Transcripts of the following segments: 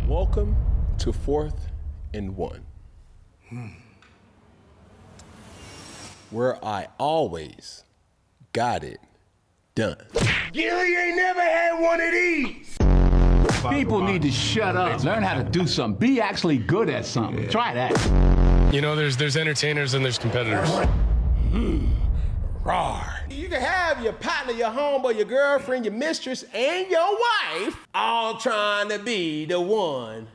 Welcome to 4th and 1. Where I always got it done. Gillie ain't never had one of these. People need to shut up. Learn how to do something. Be actually good at something. Yeah. Try that. You know, there's entertainers and there's competitors. Roar. You can have your partner, your homeboy, your girlfriend, your mistress, and your wife all trying to be the one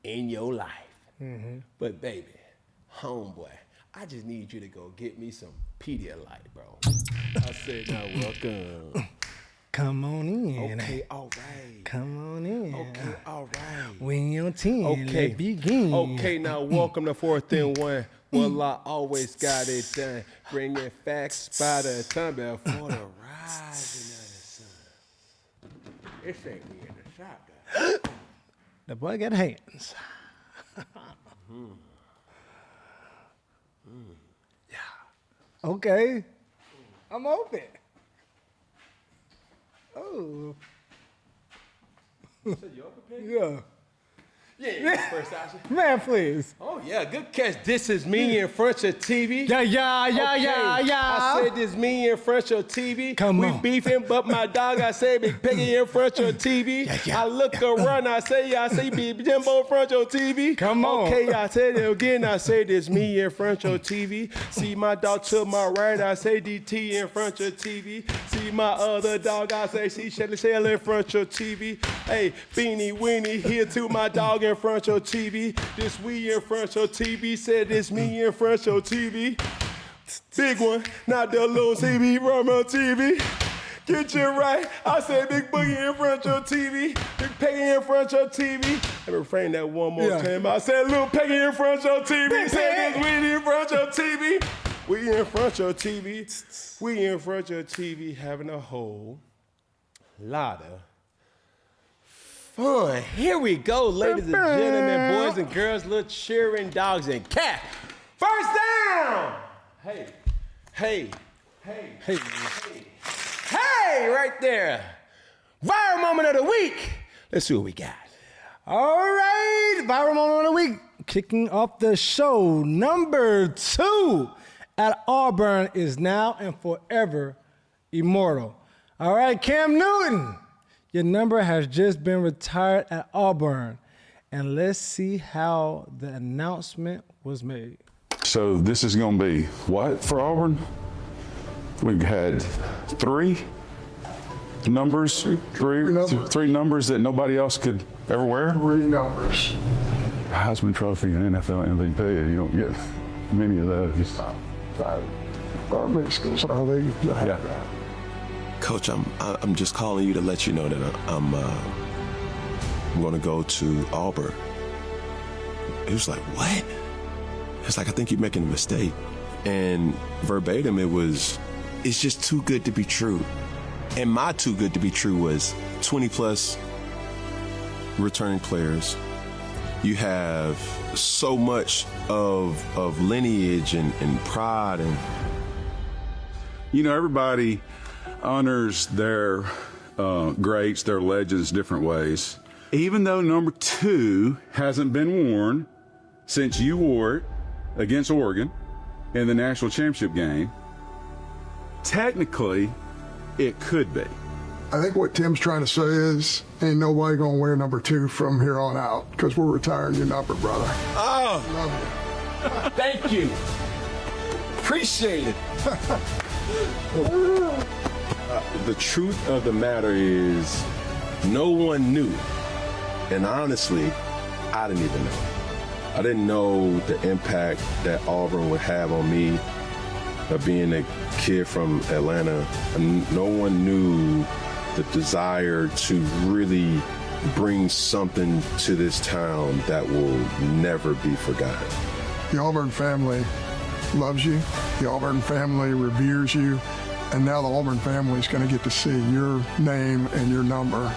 in your life. But baby, homeboy, I just need you to go get me some Pedialyte, bro. I said, now welcome. Come on in. Okay, all right. Come on in. Okay, all right. When you're 10, okay. let's begin. Okay, now welcome to 4th and 1. Well, I always got it done. Bringing facts by the time before the rising of the sun. This ain't me in the shop, guys. The boy got hands. Yeah. Okay. I'm open. Oh. You said you open, Peggy? Yeah. Yeah, first option. Man, please. Oh, yeah, good catch. This is me in front of TV. Yeah. I said this me in front of TV. Come on. We beefing, but my dog, I say Big Peggy in front of TV. Yeah. I look around, I say Big Jimbo in front of TV. Come on. Okay, I said it again, I say this me in front of TV. See my dog to my right, I say DT in front of TV. See my other dog, I say see Shelly Shell in front of TV. Hey, Beanie Weenie here to my dog in front of TV. This we in front of TV. Said this me in front of TV. Big one, not the little CB from on TV. Get you right. I said Big Boogie in front of TV. Big Peggy in front of TV. Let me refrain that one more time. I said Little Peggy in front of TV. Said this we in front of TV. We in front of TV. We in front of TV having a whole lot of fun. Here we go, ladies and gentlemen, boys and girls, little cheering dogs and cats. First down! Hey, right there. Viral moment of the week. Let's see what we got. All right, viral moment of the week. Kicking off the show, number 2 at Auburn is now and forever immortal. All right, Cam Newton. Your number has just been retired at Auburn. And let's see how the announcement was made. So this is going to be what for Auburn? We've had three numbers that nobody else could ever wear? 3 numbers. Heisman Trophy and NFL MVP. You don't get many of those. Yeah. Coach, I'm just calling you to let you know that I'm going to go to Auburn. He was like, what? It's like, I think you're making a mistake. And verbatim, it's just too good to be true. And my too good to be true was 20 plus returning players. You have so much of lineage and pride. And you know, everybody honors their greats, their legends, different ways. Even though number 2 hasn't been worn since you wore it against Oregon in the national championship game, technically, it could be. I think what Tim's trying to say is, ain't nobody gonna wear number 2 from here on out, because we're retiring your number, brother. Oh, Love you. thank you. Appreciate it. The truth of the matter is, no one knew. And honestly, I didn't even know. I didn't know the impact that Auburn would have on me, being a kid from Atlanta. No one knew the desire to really bring something to this town that will never be forgotten. The Auburn family loves you. The Auburn family reveres you. And now the Auburn family is going to get to see your name and your number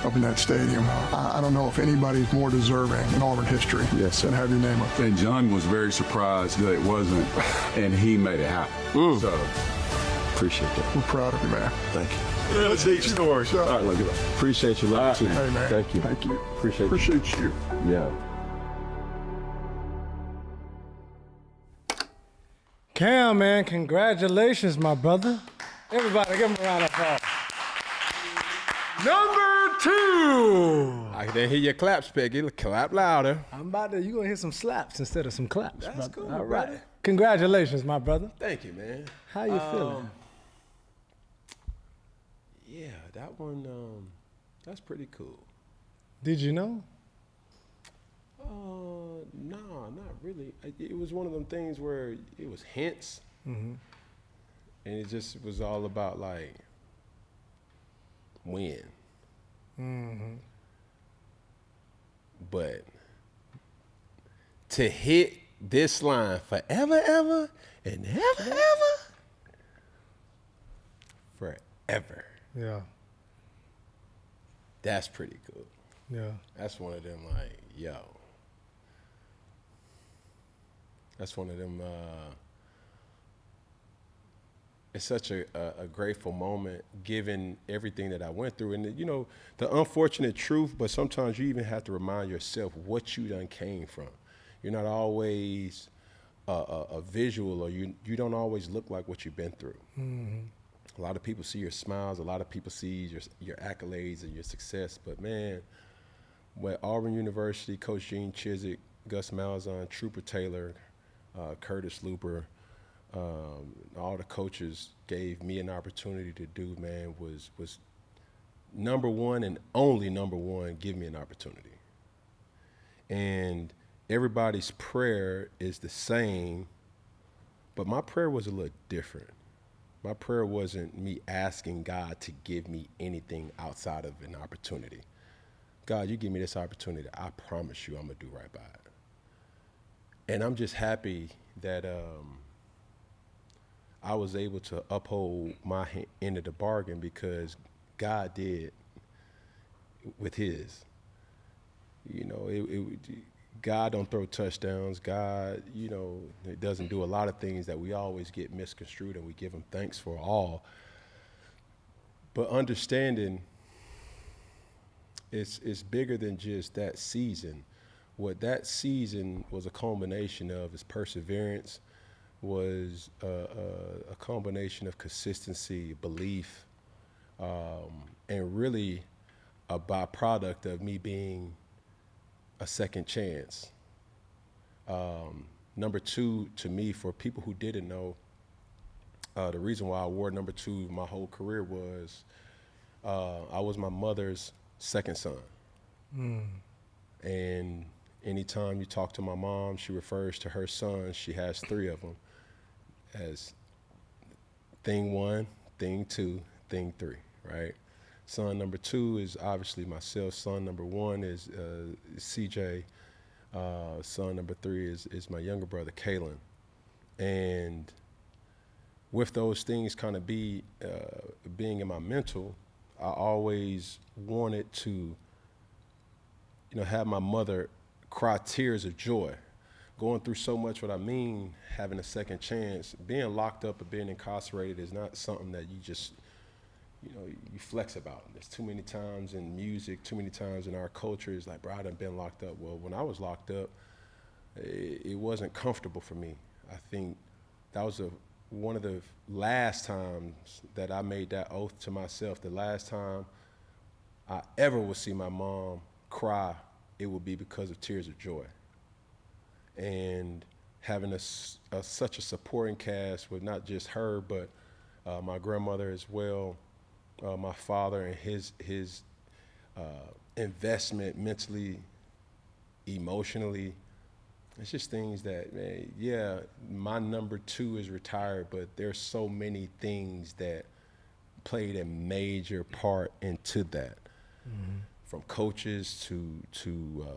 up in that stadium. I don't know if anybody's more deserving in Auburn history than have your name up there. And John was very surprised that it wasn't, and he made it happen. So, Appreciate that. We're proud of you, man. Thank you. That's a deep story. Sure. All right, look, appreciate you. Love you. Hey, man. Thank you. Thank you. Appreciate you. Yeah. Cam, man, congratulations, my brother. Everybody, give him a round of applause. Number 2. I didn't hear your claps, Peggy. Clap louder. I'm about to, you're going to hit some slaps instead of some claps, That's brother. cool, All right. brother. Congratulations, my brother. Thank you, man. How you feeling? Yeah, that one, that's pretty cool. Did you know? No, not really. It was one of them things where it was hints, and it just was all about like when. But to hit this line forever, ever, and ever, ever, forever. Yeah. That's pretty cool. Yeah. That's one of them like, yo. That's one of them, it's such a grateful moment given everything that I went through. And, you know, the unfortunate truth, but sometimes you even have to remind yourself what you done came from. You're not always a visual, or you don't always look like what you've been through. A lot of people see your smiles. A lot of people see your accolades and your success. But, man, with Auburn University, Coach Gene Chizik, Gus Malzahn, Trooper Taylor, Curtis Looper, all the coaches gave me an opportunity to do, man, was number one and only number one, give me an opportunity. And everybody's prayer is the same, but my prayer was a little different. My prayer wasn't me asking God to give me anything outside of an opportunity. God, you give me this opportunity, I promise you I'm gonna do right by it. And I'm just happy that I was able to uphold my end of the bargain, because God did with his. You know, God don't throw touchdowns. God, you know, it doesn't do a lot of things that we always get misconstrued, and we give him thanks for all. But understanding it's bigger than just that season. What that season was a culmination of is perseverance, was a combination of consistency, belief, and really a byproduct of me being a second chance. Number 2, to me, for people who didn't know, the reason why I wore number 2 my whole career was I was my mother's second son. And anytime you talk to my mom, she refers to her sons. She has 3 of them as thing 1, thing 2, thing 3, right? Son number 2 is obviously myself. Son number 1 is CJ. Son number 3 is my younger brother, Kalen. And with those things kind of being in my mental, I always wanted to, you know, have my mother cry tears of joy. Going through so much, what I mean, having a second chance, being locked up or being incarcerated is not something that you just, you know, you flex about. There's too many times in music, too many times in our culture, it's like, bro, I done been locked up. Well, when I was locked up, it wasn't comfortable for me. I think that was one of the last times that I made that oath to myself. The last time I ever would see my mom cry, it would be because of tears of joy. And having such a supporting cast with not just her, but my grandmother as well, my father and his investment mentally, emotionally. It's just things that, man, yeah, my number 2 is retired, but there's so many things that played a major part into that. From coaches to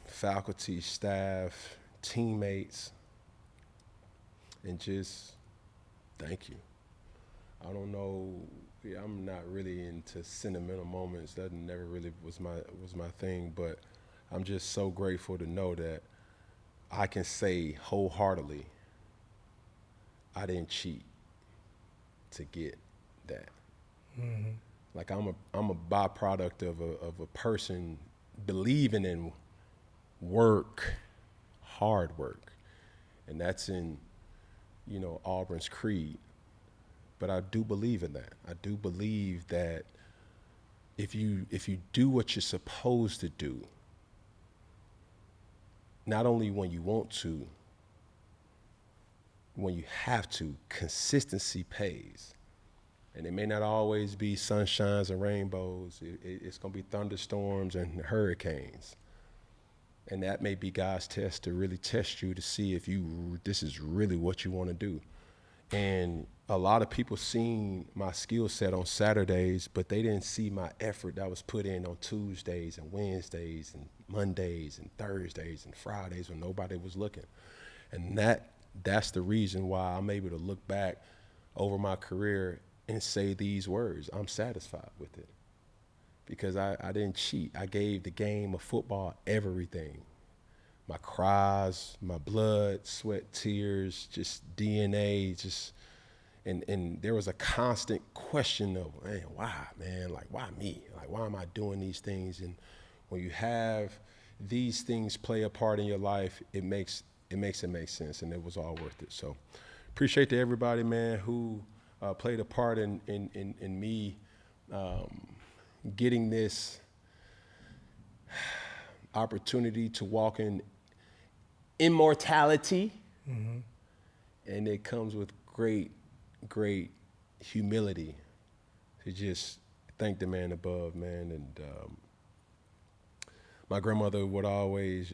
faculty, staff, teammates, and just thank you. I don't know, I'm not really into sentimental moments. That never really was my thing, but I'm just so grateful to know that I can say wholeheartedly, I didn't cheat to get that. Mm-hmm. Like I'm a byproduct of a person believing in work, hard work, and that's in, you know, Auburn's creed. But I do believe in that. I do believe that if you do what you're supposed to do, not only when you want to, when you have to, consistency pays. And it may not always be sunshines and rainbows. It's going to be thunderstorms and hurricanes. And that may be God's test to really test you to see if this is really what you want to do. And a lot of people seen my skill set on Saturdays, but they didn't see my effort that was put in on Tuesdays and Wednesdays and Mondays and Thursdays and Fridays when nobody was looking. And that's the reason why I'm able to look back over my career and say these words. I'm satisfied with it because I didn't cheat. I gave the game of football everything. My cries, my blood, sweat, tears, just DNA, and there was a constant question of, man, why, man? Like, why me? Like, why am I doing these things? And when you have these things play a part in your life, it makes it make sense, and it was all worth it. So appreciate to everybody, man, who played a part in me getting this opportunity to walk in immortality. Mm-hmm. And it comes with great humility to just thank the man above, man. And my grandmother would always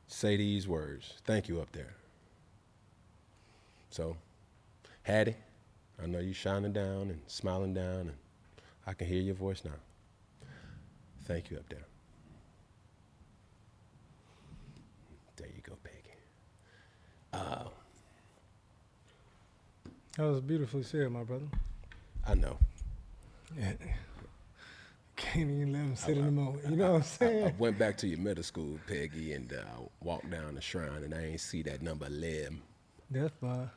say these words, thank you up there. So, Hattie, I know you shining down and smiling down, and I can hear your voice now. Thank you up there. There you go, Peggy. That was beautifully said, my brother. I know. Yeah. Can't even let him sit in the moment. You know what I'm saying? I went back to your middle school, Peggy, and walked down the shrine, and I ain't see that number 11. That's fine.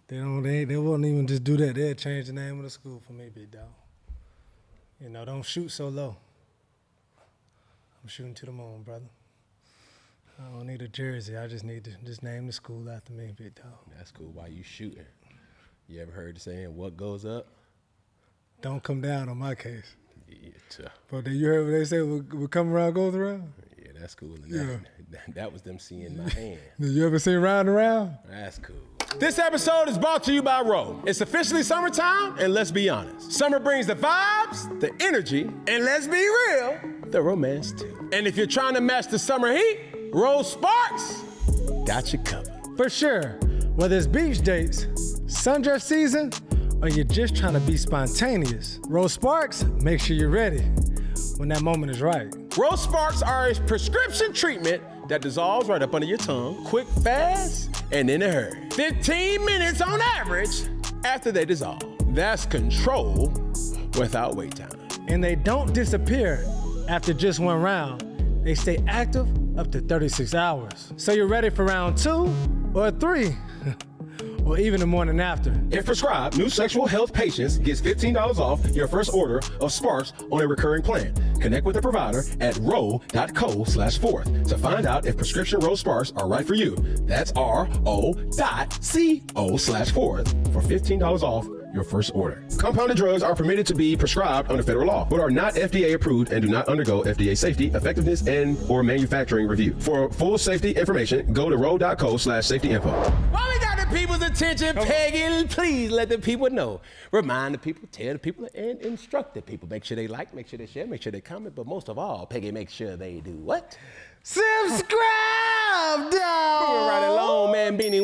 They won't even just do that. They'll change the name of the school for me, big dog. You know, don't shoot so low. I'm shooting to the moon, brother. I don't need a jersey. I just need to just name the school after me, big dog. That's cool. Why you shooting? You ever heard the saying, what goes up? Don't come down on my case. Yeah, but you heard what they say, what come around goes around? Yeah, that's cool. And that was them seeing my hand. Did you ever see round and round? That's cool. This episode is brought to you by Roe. It's officially summertime, and let's be honest. Summer brings the vibes, the energy, and let's be real, the romance too. And if you're trying to match the summer heat, Roe Sparks got you covered. For sure. Whether it's beach dates, sundress season, or you're just trying to be spontaneous, Roe Sparks make sure you're ready when that moment is right. Roe Sparks are a prescription treatment that dissolves right up under your tongue, quick, fast, and in a hurry. 15 minutes on average after they dissolve. That's control without wait time. And they don't disappear after just one round. They stay active up to 36 hours. So you're ready for round 2 or 3. Or even the morning after. If prescribed, new sexual health patients gets $15 off your first order of Sparks on a recurring plan. Connect with a provider at ro.co/4th to find out if prescription Roe Sparks are right for you. That's ro.co/4th for $15 off your first order. Compounded drugs are permitted to be prescribed under federal law, but are not FDA approved and do not undergo FDA safety, effectiveness, and or manufacturing review. For full safety information, go to ro.co/safety-info. While we got the people's attention, Peggy, please let the people know. Remind the people, tell the people, and instruct the people. Make sure they like, make sure they share, make sure they comment, but most of all, Peggy, make sure they do what? Subscribe, dog! Moving right along, man. Beanie,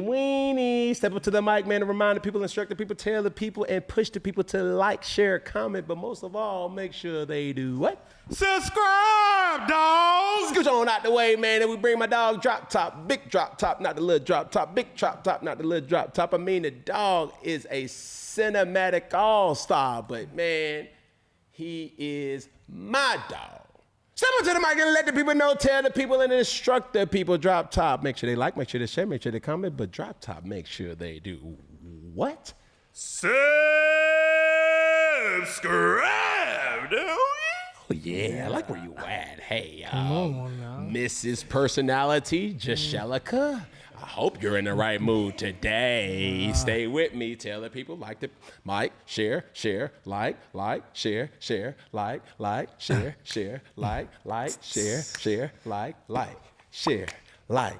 weenie. Step up to the mic, man, and remind the people, instruct the people, tell the people, and push the people to like, share, comment, but most of all, make sure they do what? Subscribe, dog! Scooch on out the way, man, and we bring my dog Drop Top, big Drop Top, not the little Drop Top, big Drop Top, not the little Drop Top. I mean, the dog is a cinematic all-star, but man, he is my dog. Step up to the mic and let the people know, tell the people, and instruct the people. Drop Top, make sure they like, make sure they share, make sure they comment, but Drop Top, make sure they do what? Subscribe, dude. Oh, yeah, I like where you at. Hey, Come on now. Mrs. Personality, Jashelica. I hope you're in the right mood today. Stay with me. Tell the people like the mic, share, like, share, like, share, like, share, like, share, like,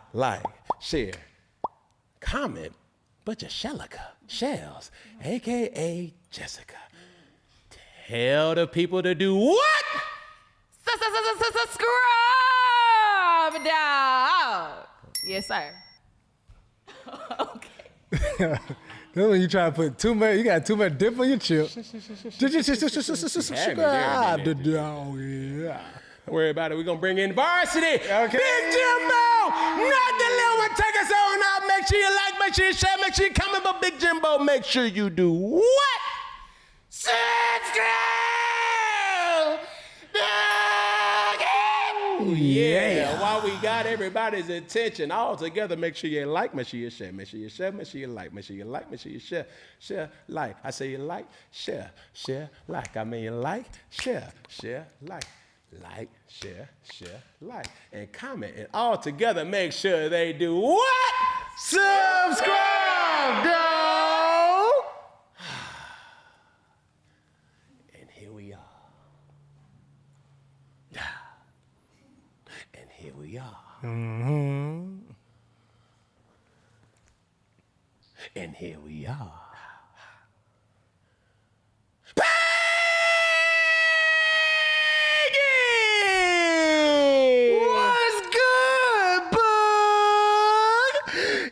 share. Comment, but Jashelica, Shells, a.k.a. Jessica. Tell the people to do what? Subscribe, dog. Yes, sir. Okay. Then when you try to put too much, you got too much dip on your chip. Subscribe, dog. Yeah. Don't worry about it. We're going to bring in varsity. Okay. Big Jimbo. Not the little one. Take us on out. Make sure you like, make sure you share, make sure you comment. But Big Jimbo, make sure you do what? Subscribe. Yeah. While we got everybody's attention all together, make sure you like, make sure you share, make sure you share, make sure you like, make sure you like, make sure you share, like. I say you like, share, like. I mean you like, share, like. Like, share, like, and comment. And all together, make sure they do what? Subscribe, dog. And here we are. And here we are. Mm-hmm. And here we are. What's good, bud?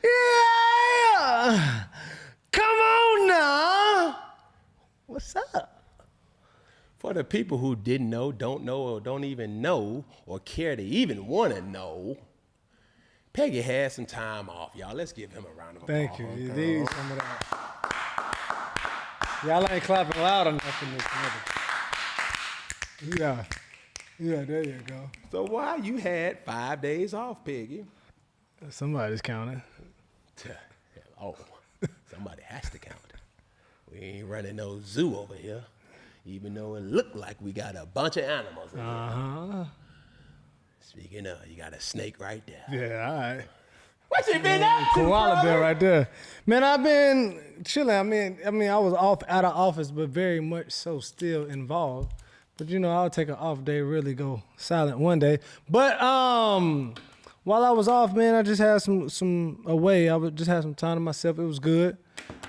Yeah. Come on now. What's up? For the people who didn't know, don't know, or don't even know, or care to even want to know, Peggy had some time off, y'all. Let's give him a round of applause. Thank you. You need some of that. Y'all ain't clapping loud enough in this mother. Yeah. Yeah, there you go. So why you had 5 days off, Peggy? Somebody's counting. Oh, somebody has to count. We ain't running no zoo over here, even though it looked like we got a bunch of animals in here. Speaking of, you got a snake right there. Yeah, all right. What you been up to, Koala bear brother? right there. Man, I've been chilling. I mean, I was out of office, but very much so still involved. But you know, I'll take an off day, really go silent one day. But while I was off, man, I just had some away. I would just have some time to myself. It was good.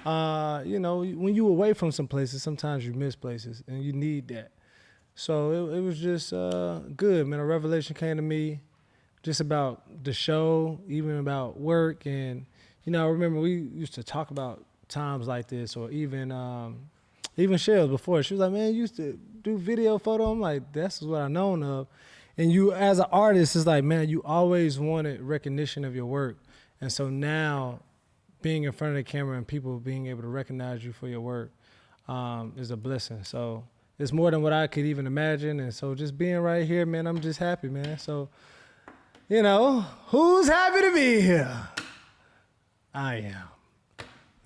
You know, when you away from some places, sometimes you miss places, and you need that. So it was just good, man. A revelation came to me just about the show, even about work. And, you know, I remember we used to talk about times like this, or even Shells before. She was like, man, you used to do video photo. I'm like, that's what I've known of. And you, as an artist, it's like, man, you always wanted recognition of your work. And so now being in front of the camera and people being able to recognize you for your work is a blessing. So it's more than what I could even imagine. And so just being right here, man, I'm just happy, man. So, you know, who's happy to be here? I am.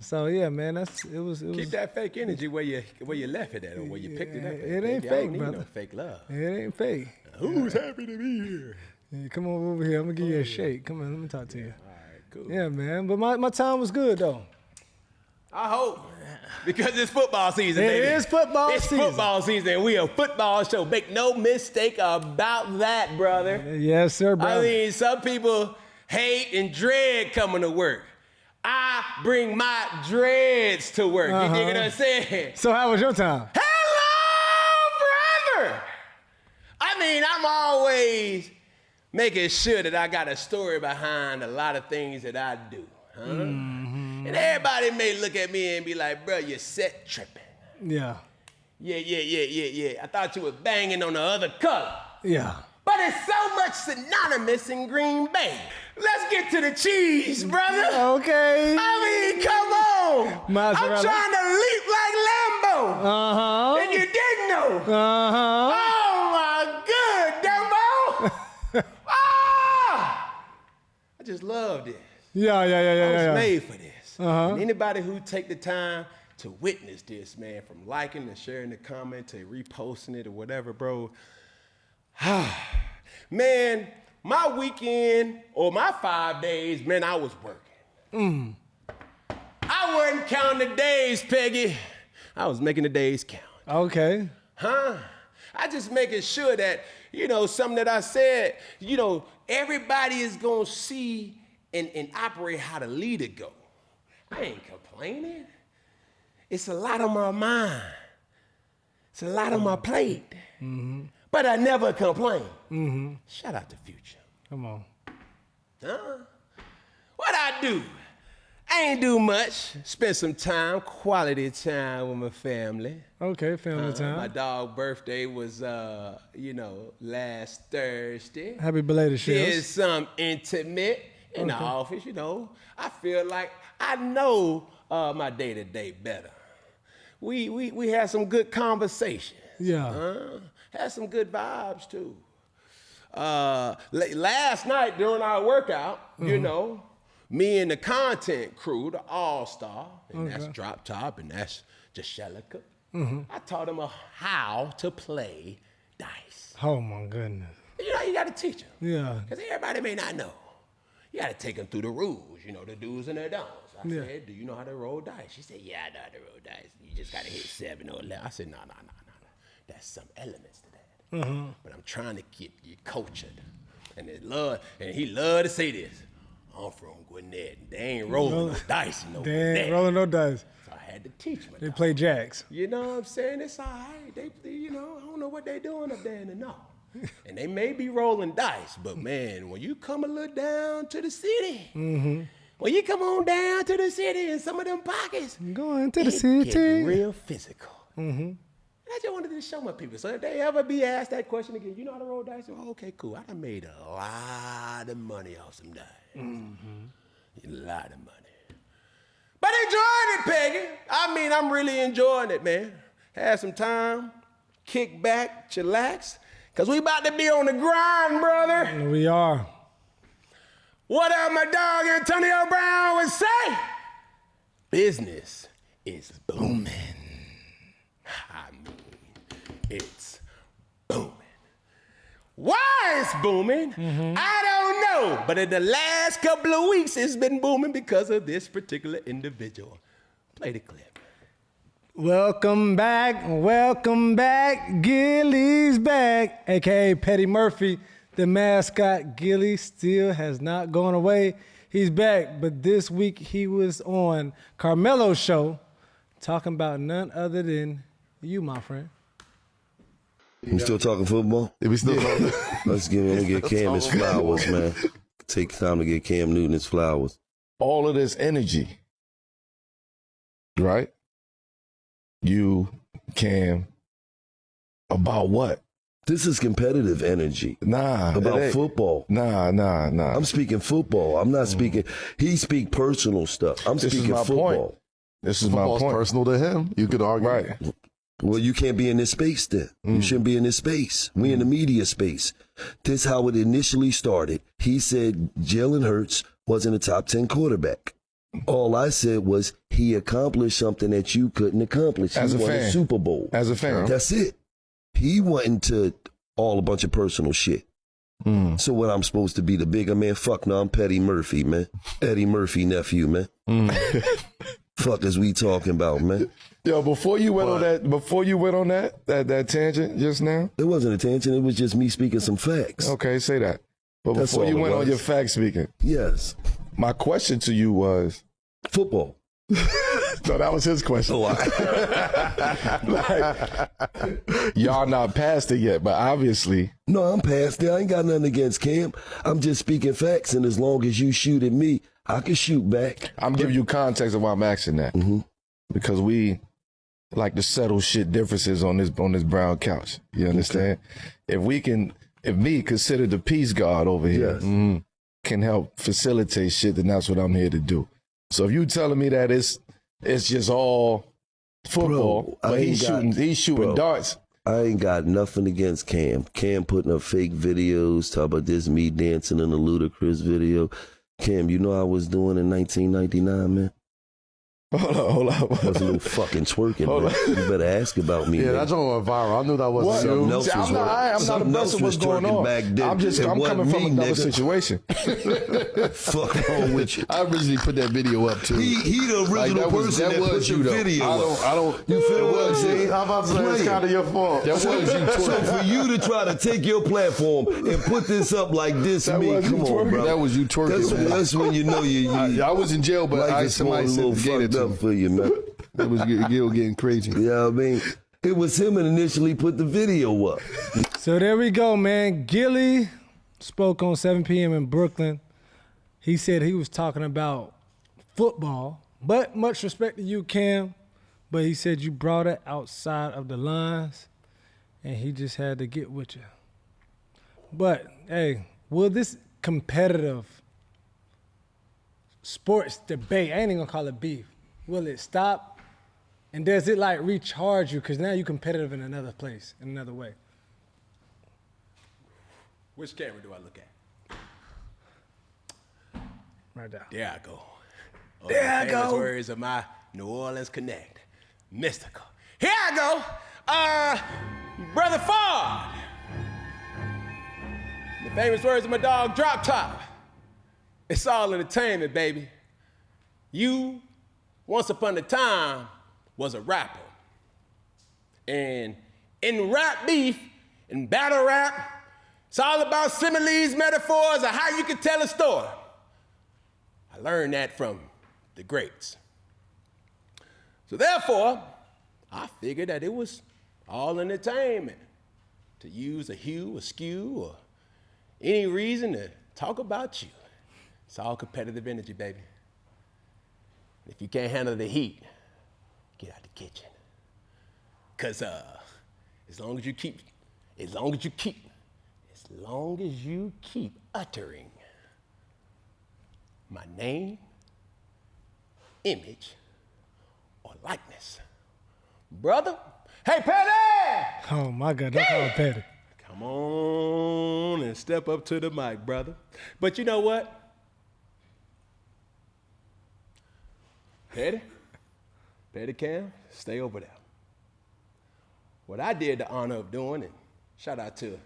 So yeah, man, it was. Keep that fake energy where you left it at, or where you picked it up. It ain't I fake, don't need brother. no fake love. It ain't fake. Who's happy to be here? Yeah, come on over here. I'm gonna give you a shake. Come on, let me talk to you. All right, cool. Yeah, man. But my time was good though. I hope. Because it's football season, It baby. is football It's season. football season. We a football show. Make no mistake about that, brother. Yes, sir, brother. I mean, some people hate and dread coming to work. I bring my dreads to work. You dig what I'm saying? So how was your time? Hello, brother. I mean, I'm always making sure that I got a story behind a lot of things that I do. Huh? Mm-hmm. And everybody may look at me and be like, bro, you're set tripping. Yeah. Yeah. I thought you was banging on the other color. Yeah. But it's so much synonymous in Green Bay. Let's get to the cheese, brother. Okay. I mean, come on. Mozzarella. I'm trying to leap like Lambo. Uh-huh. And you didn't know. Uh-huh. Oh, my good, Dumbo. I just love this. Yeah. I was made for this. Uh-huh. And anybody who take the time to witness this, man, from liking and sharing the comment to reposting it or whatever, bro. Man, my weekend or my 5 days, man, I was working. I wasn't counting the days, Peggy. I was making the days count. Okay. I just making sure that, something that I said, everybody is gonna see and operate how the leader go. I ain't complaining. It's a lot on my mind. It's a lot on my plate. But I never complain. Shout out to Future. Come on. What I do? I ain't do much. Spent some time, quality time with my family. Okay, family time. My dog's birthday was, last Thursday. Happy belated Did shares. some intimate in the office, I feel like I know my day-to-day better. We had some good conversations. Yeah. Had some good vibes, too. Last night during our workout, me and the content crew, the All-Star, and that's Drop Top, and that's Jashelica. I taught them how to play dice. Oh, my goodness. You got to teach them. Yeah. Because everybody may not know. You got to take them through the rules, the do's and the don'ts. I said, do you know how to roll dice? She said, yeah, I know how to roll dice. You just got to hit 7 or 11. I said, no. That's some elements to that. But I'm trying to get you cultured. And he loved to say this. I'm from Gwinnett. They ain't rolling no dice, They ain't rolling no dice. So I had to teach them. They play jacks. You know what I'm saying? It's all right. They I don't know what they doing up there in the north. And they may be rolling dice, but man, when you come a little down to the city, when you come on down to the city in some of them pockets, going to the city, get real physical. I just wanted to show my people. So if they ever be asked that question again, you know how to roll dice? Oh, okay, cool. I done made a lot of money off some dice. A lot of money. But enjoying it, Peggy. I'm really enjoying it, man. Had some time, kick back, chillax, because we about to be on the grind, brother. We are. What up, my dog Antonio Brown would say? Business is booming. It's booming. Why it's booming, I don't know. But in the last couple of weeks, it's been booming because of this particular individual. Play the clip. Welcome back. Gillie's back, a.k.a. Petty Murphy. The mascot Gillie still has not gone away. He's back, but this week he was on Carmelo's show talking about none other than you, my friend. We still talking football? We still talking. Let's get Cam his flowers, man. Take time to get Cam Newton his flowers. All of this energy, right? You, Cam, about what? This is competitive energy. Nah. About football. Nah. I'm speaking football. I'm not speaking. He speak personal stuff. I'm speaking football. Point. This is my point. Personal to him. You could argue. Right. Well, you can't be in this space then. You shouldn't be in this space. We in the media space. This is how it initially started. He said Jalen Hurts wasn't a top 10 quarterback. All I said was he accomplished something that you couldn't accomplish. As he won a fan. a Super Bowl. As a fan. That's it. He went into all a bunch of personal shit. So what I'm supposed to be, the bigger man? Fuck no, I'm Petty Murphy, man. Eddie Murphy nephew, man. Fuck is we talking about, man? Yo, before you went on that tangent just now? It wasn't a tangent, it was just me speaking some facts. Okay, say that. But That's before all you it went on was. your fact speaking. Yes. My question to you was football. No, that was his question. Y'all not past it yet, but obviously. No, I'm past it. I ain't got nothing against Cam. I'm just speaking facts, and as long as you shoot at me, I can shoot back. I'm giving you context of why I'm asking that. Because we like to settle shit differences on this brown couch. You understand? Okay. If me, consider the peace guard over here, can help facilitate shit, then that's what I'm here to do. So if you telling me that it's just all football, but he's shooting darts. I ain't got nothing against Cam. Cam putting up fake videos, talk about this me dancing in a Ludacris video. Cam, you know I was doing in 1999, man? Hold on. That was a little fucking twerking, man. You better ask about me. Yeah, man. that's all went viral. I knew that wasn't Something you. else was I'm not addressing what's going on. Back then. I'm coming from another situation. Fuck wrong with you? I originally put that video up too. He the original person that put the video up. I don't. You feel what I'm saying? I'm about to say it's kind of your fault. That was you So twerking. for you to try to take your platform and put this up like this, That me, was come you on, twerking. bro. That was you twerking. That's when you know you. I was in jail, but life is somebody going a little said to get it fucked to up me. for you, man. It was Gil getting crazy. You know what I mean? It was him that initially put the video up. So there we go, man. Gillie spoke on 7 p.m. in Brooklyn. He said he was talking about football, but much respect to you, Cam. But he said you brought it outside of the lines, and he just had to get with you. But, hey, will this competitive sports debate, I ain't even gonna call it beef, will it stop? And does it like recharge you? Because now you're competitive in another place, in another way. Which camera do I look at? Right there. There I go. There I Famous go. words of my New Orleans Connect. Mystical. Here I go. Brother Ford. The famous words of my dog Drop Top. It's all entertainment, baby. You, once upon a time, was a rapper. And in rap beef, in battle rap, it's all about similes, metaphors, or how you can tell a story. I learned that from the greats. So therefore, I figured that it was all entertainment to use a hue, a skew, or any reason to talk about you. It's all competitive energy, baby. If you can't handle the heat, get out the kitchen. Cause as long as you keep uttering my name, image, or likeness, brother. Hey, Petty! Oh my God, don't call it Petty. Come on and step up to the mic, brother. But you know what? Petty Cam, stay over there. What I did the honor of doing, and shout out to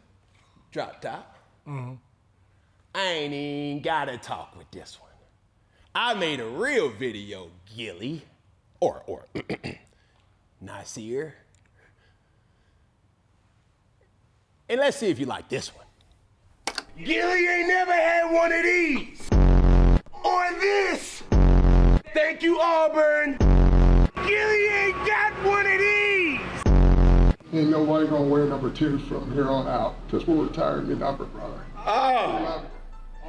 Drop Top, I ain't even gotta talk with this one. I made a real video, Gillie, or Nasir. And let's see if you like this one. Gillie ain't never had one of these. Or this. Thank you, Auburn. Gillie ain't got one of these. Ain't nobody gonna wear number 2 from here on out, because we're retiring your number, brother. Oh.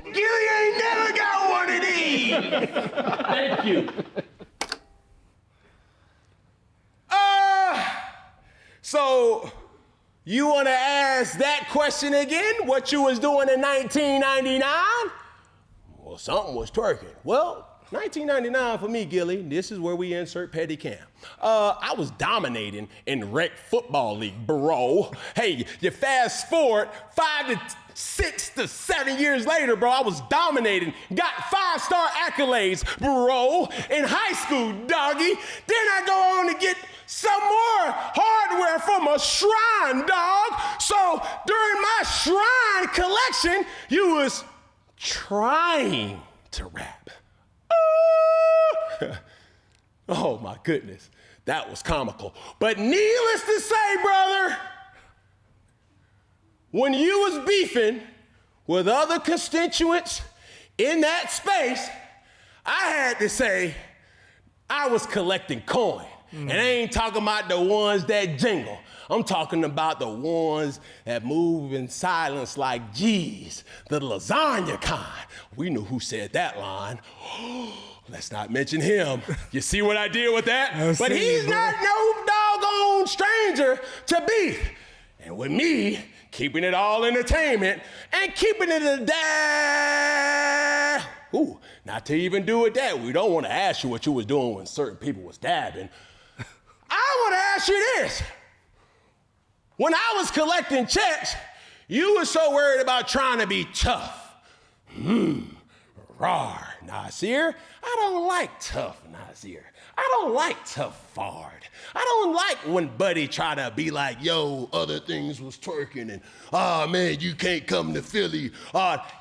Gillie ain't never got one of these. Thank you. So you want to ask that question again? What you was doing in 1999? Well, something was twerking. Well, 1999 for me, Gillie, this is where we insert Petty Cam. I was dominating in rec football league, bro. Hey, you fast forward 5 to 6 to 7 years later, bro, I was dominating. Got 5-star accolades, bro, in high school, doggy. Then I go on to get some more hardware from a shrine, dog. So during my shrine collection, you was trying to rap. Oh my goodness, that was comical. But needless to say, brother, when you was beefing with other constituents in that space, I had to say I was collecting coin. And I ain't talking about the ones that jingle. I'm talking about the ones that move in silence like G's, the lasagna kind. We knew who said that line. Let's not mention him. You see what I did with that? But he's not no doggone stranger to beef. And with me, keeping it all entertainment and keeping it a dab. Ooh, not to even do with that. We don't want to ask you what you was doing when certain people was dabbing. I want to ask you this. When I was collecting checks, you were so worried about trying to be tough. Rawr, Nasir. I don't like tough, Nasir. I don't like to fart. I don't like when Buddy try to be like, yo, other things was twerking and, oh man, you can't come to Philly.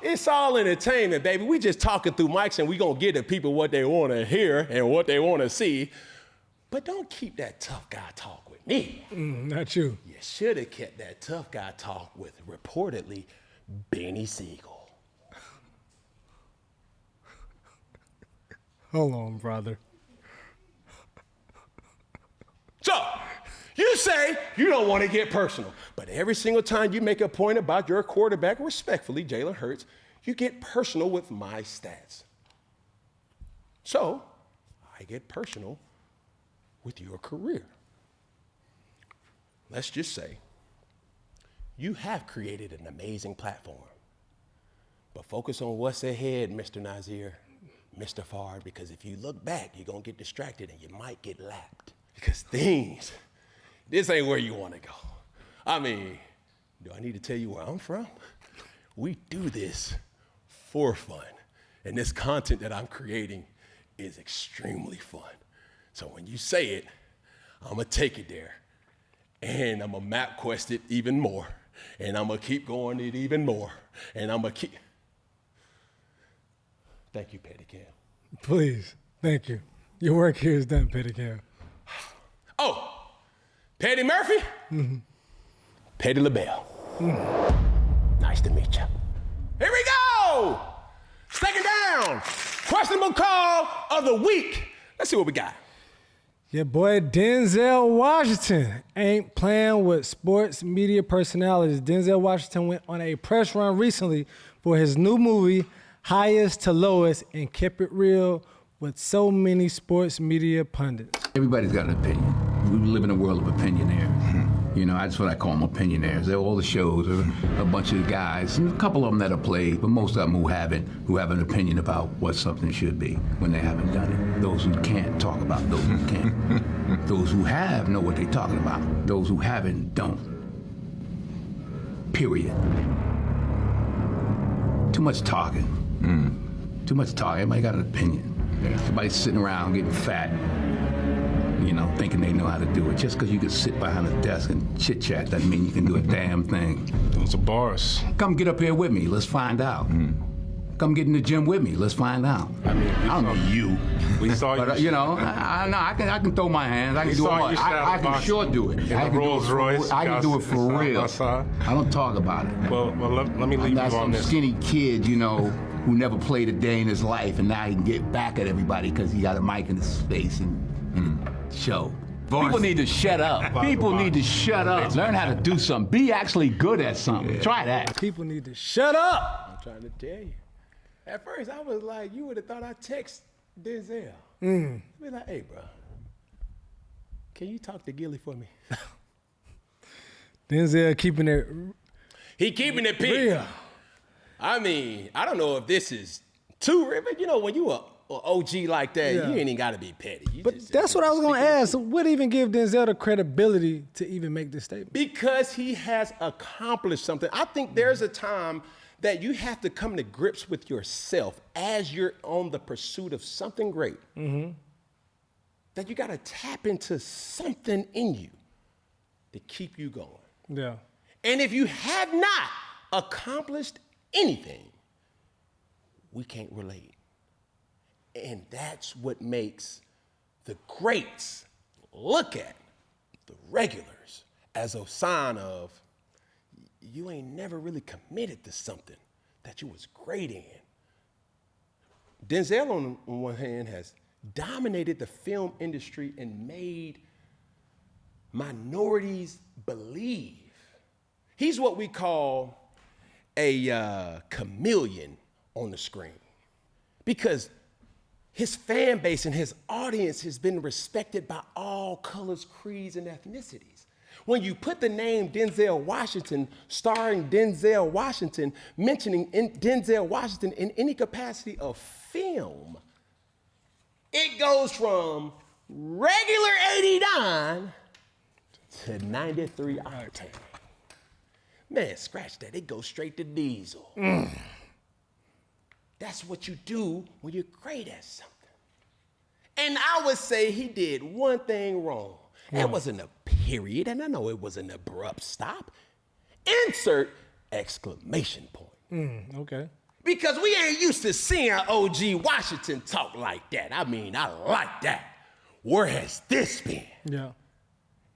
It's all entertainment, baby. We just talking through mics and we gonna give the people what they wanna hear and what they wanna see. But don't keep that tough guy talk with me. Not you. You should have kept that tough guy talk with, reportedly, Benny Siegel. Hold on, brother. So, you say you don't want to get personal, but every single time you make a point about your quarterback, respectfully, Jalen Hurts, you get personal with my stats. So, I get personal with your career. Let's just say you have created an amazing platform, but focus on what's ahead, Mr. Nazir, Mr. Favre, because if you look back, you're going to get distracted and you might get lapped. Because this ain't where you want to go. I mean, do I need to tell you where I'm from? We do this for fun. And this content that I'm creating is extremely fun. So when you say it, I'm going to take it there. And I'm going to map quest it even more. And I'm going to keep going it even more. And I'm going to keep... Thank you, Petty Cam. Please, thank you. Your work here is done, Petty Cam. Oh, Petty Murphy? Mm-hmm. Petty LaBelle. Nice to meet you. Here we go! Second down. Questionable call of the week. Let's see what we got. Your boy Denzel Washington ain't playing with sports media personalities. Denzel Washington went on a press run recently for his new movie, Highest to Lowest, and kept it real with so many sports media pundits. Everybody's got an opinion. We live in a world of opinionaires. You know, that's what I call them, opinionaires. They're all the shows, a bunch of guys, and a couple of them that have played, but most of them who have an opinion about what something should be when they haven't done it. Those who can't talk about those who can. Those who have know what they're talking about. Those who haven't don't. Period. Too much talking. Too much talking. Everybody got an opinion. Everybody's sitting around getting fat, you know, thinking they know how to do it. Just because you can sit behind a desk and chit-chat doesn't mean you can do a damn thing. Those are bars. Come get up here with me. Let's find out. Come get in the gym with me. Let's find out. I mean, I don't know you. We saw you. But, you know, I can throw my hands. I can do it. I can sure do it. I can do it for real. I don't talk about it. Well, let me leave you on this. I'm some skinny kid, you know, who never played a day in his life, and now he can get back at everybody because he got a mic in his face and show. People need to shut up. People need to shut up. Learn how to do something. Be actually good at something. Yeah. Try that. People need to shut up. I'm trying to tell you. At first, I was like, you would have thought I'd text Denzel. Be like, hey, bro, can you talk to Gillie for me? Denzel keeping it. He keeping it real. I mean, I don't know if this is too real, but you know, when you a OG like that, you ain't even got to be petty. But that's what I was going to ask. What even give Denzel the credibility to even make this statement? Because he has accomplished something. I think there's a time that you have to come to grips with yourself as you're on the pursuit of something great. That you got to tap into something in you to keep you going. Yeah. And if you have not accomplished anything, we can't relate. And that's what makes the greats look at the regulars as a sign of you ain't never really committed to something that you was great in. Denzel, on one hand, has dominated the film industry and made minorities believe. He's what we call a chameleon on the screen, because his fan base and his audience has been respected by all colors, creeds, and ethnicities. When you put the name Denzel Washington, starring Denzel Washington, mentioning Denzel Washington in any capacity of film, it goes from regular 89 to 93 octane. Man, scratch that. It goes straight to diesel. That's what you do when you're great at something. And I would say he did one thing wrong. It wasn't a period, and I know it was an abrupt stop. Insert exclamation point. Okay. Because we ain't used to seeing OG Washington talk like that. I mean, I like that. Where has this been? Yeah.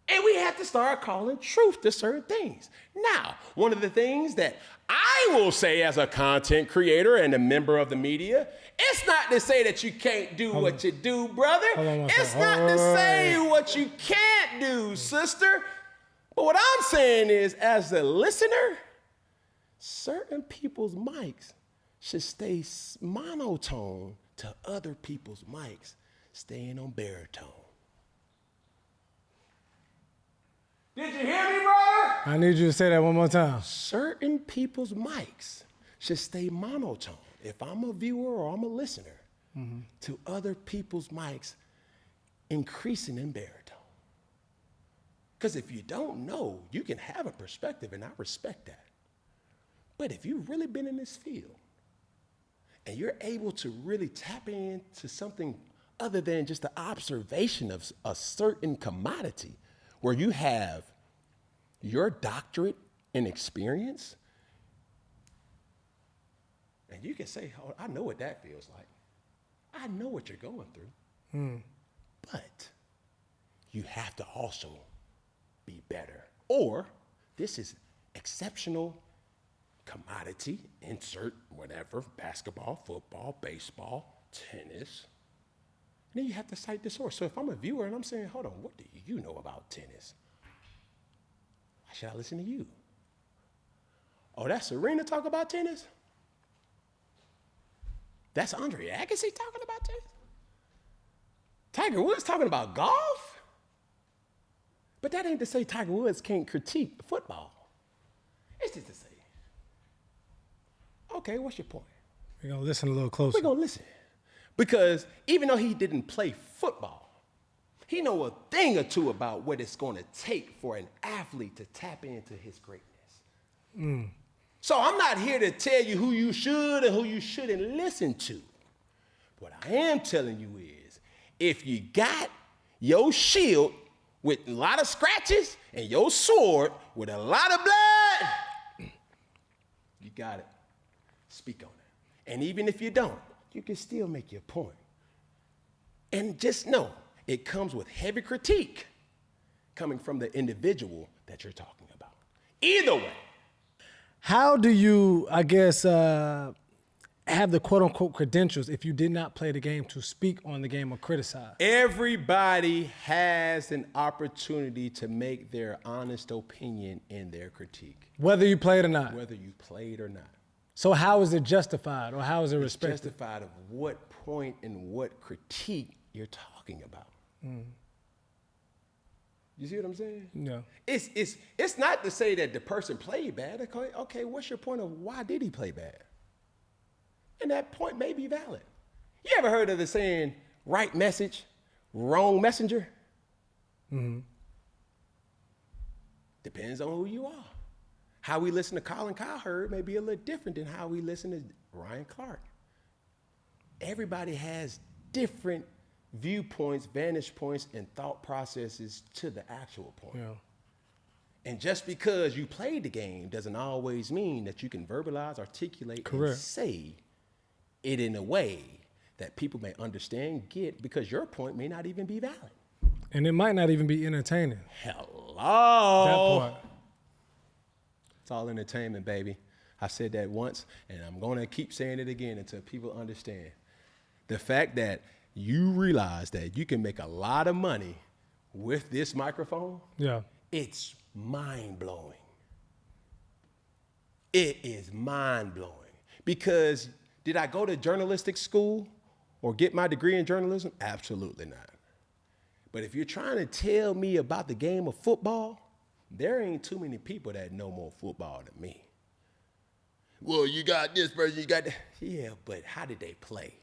And we have to start calling truth to certain things. Now, one of the things that I will say as a content creator and a member of the media, it's not to say that you can't do what you do, brother. It's not to say what you can't do, sister. But what I'm saying is, as a listener, certain people's mics should stay monotone to other people's mics staying on baritone. Did you hear me, brother? I need you to say that one more time. Certain people's mics should stay monotone. If I'm a viewer or I'm a listener, to other people's mics increasing in baritone. Because if you don't know, you can have a perspective, and I respect that. But if you've really been in this field, and you're able to really tap into something other than just the observation of a certain commodity, where you have your doctorate in experience, and you can say, oh, I know what that feels like. I know what you're going through. But you have to also be better. Or this is exceptional commodity, insert whatever, basketball, football, baseball, tennis. And then you have to cite the source. So if I'm a viewer and I'm saying, hold on, what do you know about tennis? Why should I listen to you? Oh, that's Serena talk about tennis? That's Andre Agassi talking about tennis? Tiger Woods talking about golf? But that ain't to say Tiger Woods can't critique football. It's just to say, okay, what's your point? We're going to listen a little closer. We're going to listen. Because even though he didn't play football, he know a thing or two about what it's going to take for an athlete to tap into his greatness. So I'm not here to tell you who you should and who you shouldn't listen to. What I am telling you is, if you got your shield with a lot of scratches and your sword with a lot of blood, you got it. Speak on it. And even if you don't, you can still make your point. And just know, it comes with heavy critique coming from the individual that you're talking about. Either way. How do you, I guess, have the quote-unquote credentials if you did not play the game to speak on the game or criticize? Everybody has an opportunity to make their honest opinion in their critique. Whether you played or not? Whether you played or not. So how is it justified, or how is it respected? It's justified of what point and what critique you're talking about. You see what I'm saying? Yeah. It's not to say that the person played bad. Okay, what's your point of why did he play bad? And that point may be valid. You ever heard of the saying, right message, wrong messenger? Depends on who you are. How we listen to Colin Cowherd may be a little different than how we listen to Ryan Clark. Everybody has different viewpoints, vantage points, and thought processes to the actual point. Yeah. And just because you played the game doesn't always mean that you can verbalize, articulate, and say it in a way that people may understand, get, because your point may not even be valid. And it might not even be entertaining. Hello. That part. It's all entertainment, baby. I said that once, and I'm going to keep saying it again until people understand. The fact that you realize that you can make a lot of money with this microphone, it's mind-blowing. It is mind-blowing. Because did I go to journalistic school or get my degree in journalism? Absolutely not. But if you're trying to tell me about the game of football, there ain't too many people that know more football than me. Well, you got this person, you got that. Yeah, but how did they play?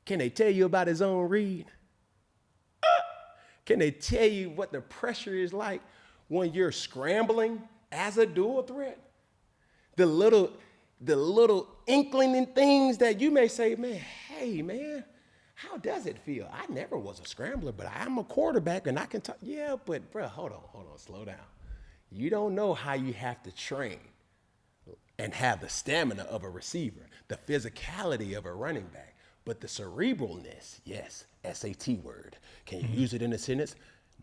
Can they tell you about his own read? Can they tell you what the pressure is like when you're scrambling as a dual threat? The little inkling in things that you may say, man, hey, man, how does it feel? I never was a scrambler, but I'm a quarterback and I can talk. Yeah, but bro, hold on, slow down. You don't know how you have to train and have the stamina of a receiver, the physicality of a running back, but the cerebralness, yes, SAT word. Can you use it in a sentence?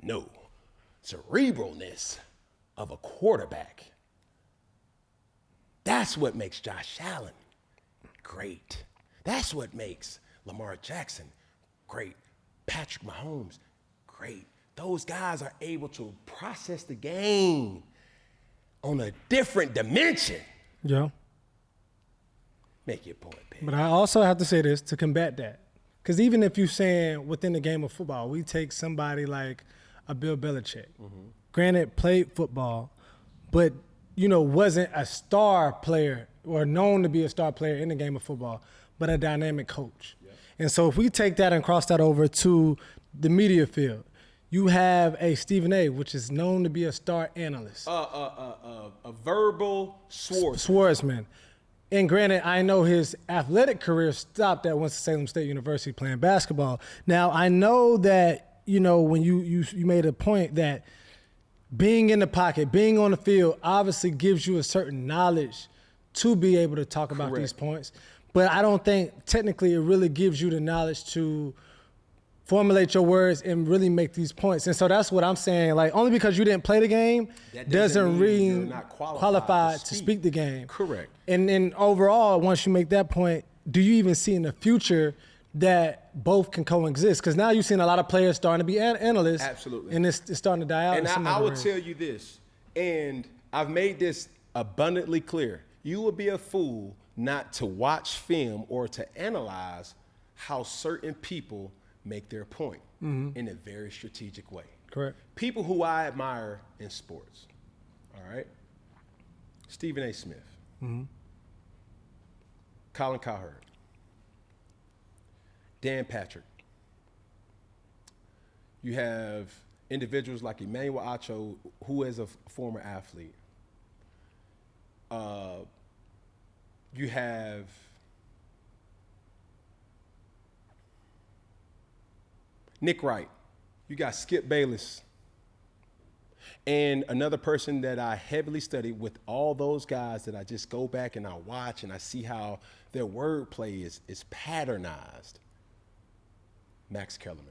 No. Cerebralness of a quarterback. That's what makes Josh Allen great. That's what makes Lamar Jackson great. Patrick Mahomes, great. Those guys are able to process the game on a different dimension. Yeah. Make your point, Peggy. But I also have to say this to combat that. Because even if you're saying within the game of football, we take somebody like a Bill Belichick. Granted, played football, but, wasn't a star player or known to be a star player in the game of football, but a dynamic coach. Yeah. And so if we take that and cross that over to the media field, you have a Stephen A., which is known to be a star analyst. A verbal swordsman. And granted, I know his athletic career stopped at Winston-Salem State University playing basketball. Now, I know that, when you made a point that being in the pocket, being on the field, obviously gives you a certain knowledge to be able to talk about these points. But I don't think technically it really gives you the knowledge to formulate your words and really make these points. And so that's what I'm saying. Like, only because you didn't play the game doesn't mean you're not qualified to speak the game. Correct. And then overall, once you make that point, do you even see in the future that both can coexist? Because now you've seen a lot of players starting to be analysts. Absolutely. And it's starting to die out. And I will tell you this, and I've made this abundantly clear. You would be a fool not to watch film or to analyze how certain people make their point in a very strategic way. Correct. People who I admire in sports, all right? Stephen A. Smith, Colin Cowherd, Dan Patrick. You have individuals like Emmanuel Acho, who is a former athlete. You have Nick Wright. You got Skip Bayless. And another person that I heavily study with all those guys that I just go back and I watch and I see how their wordplay is patternized. Max Kellerman.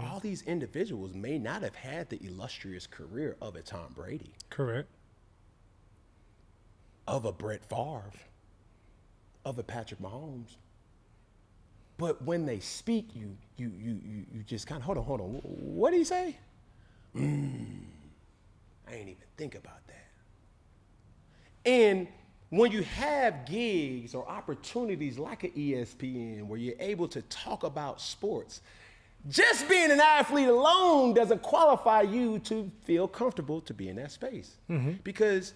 All these individuals may not have had the illustrious career of a Tom Brady. Correct. Of a Brett Favre. Of a Patrick Mahomes. But when they speak, you just kind of, hold on. What did he say? I ain't even think about that. And when you have gigs or opportunities like an ESPN where you're able to talk about sports, just being an athlete alone doesn't qualify you to feel comfortable to be in that space. Because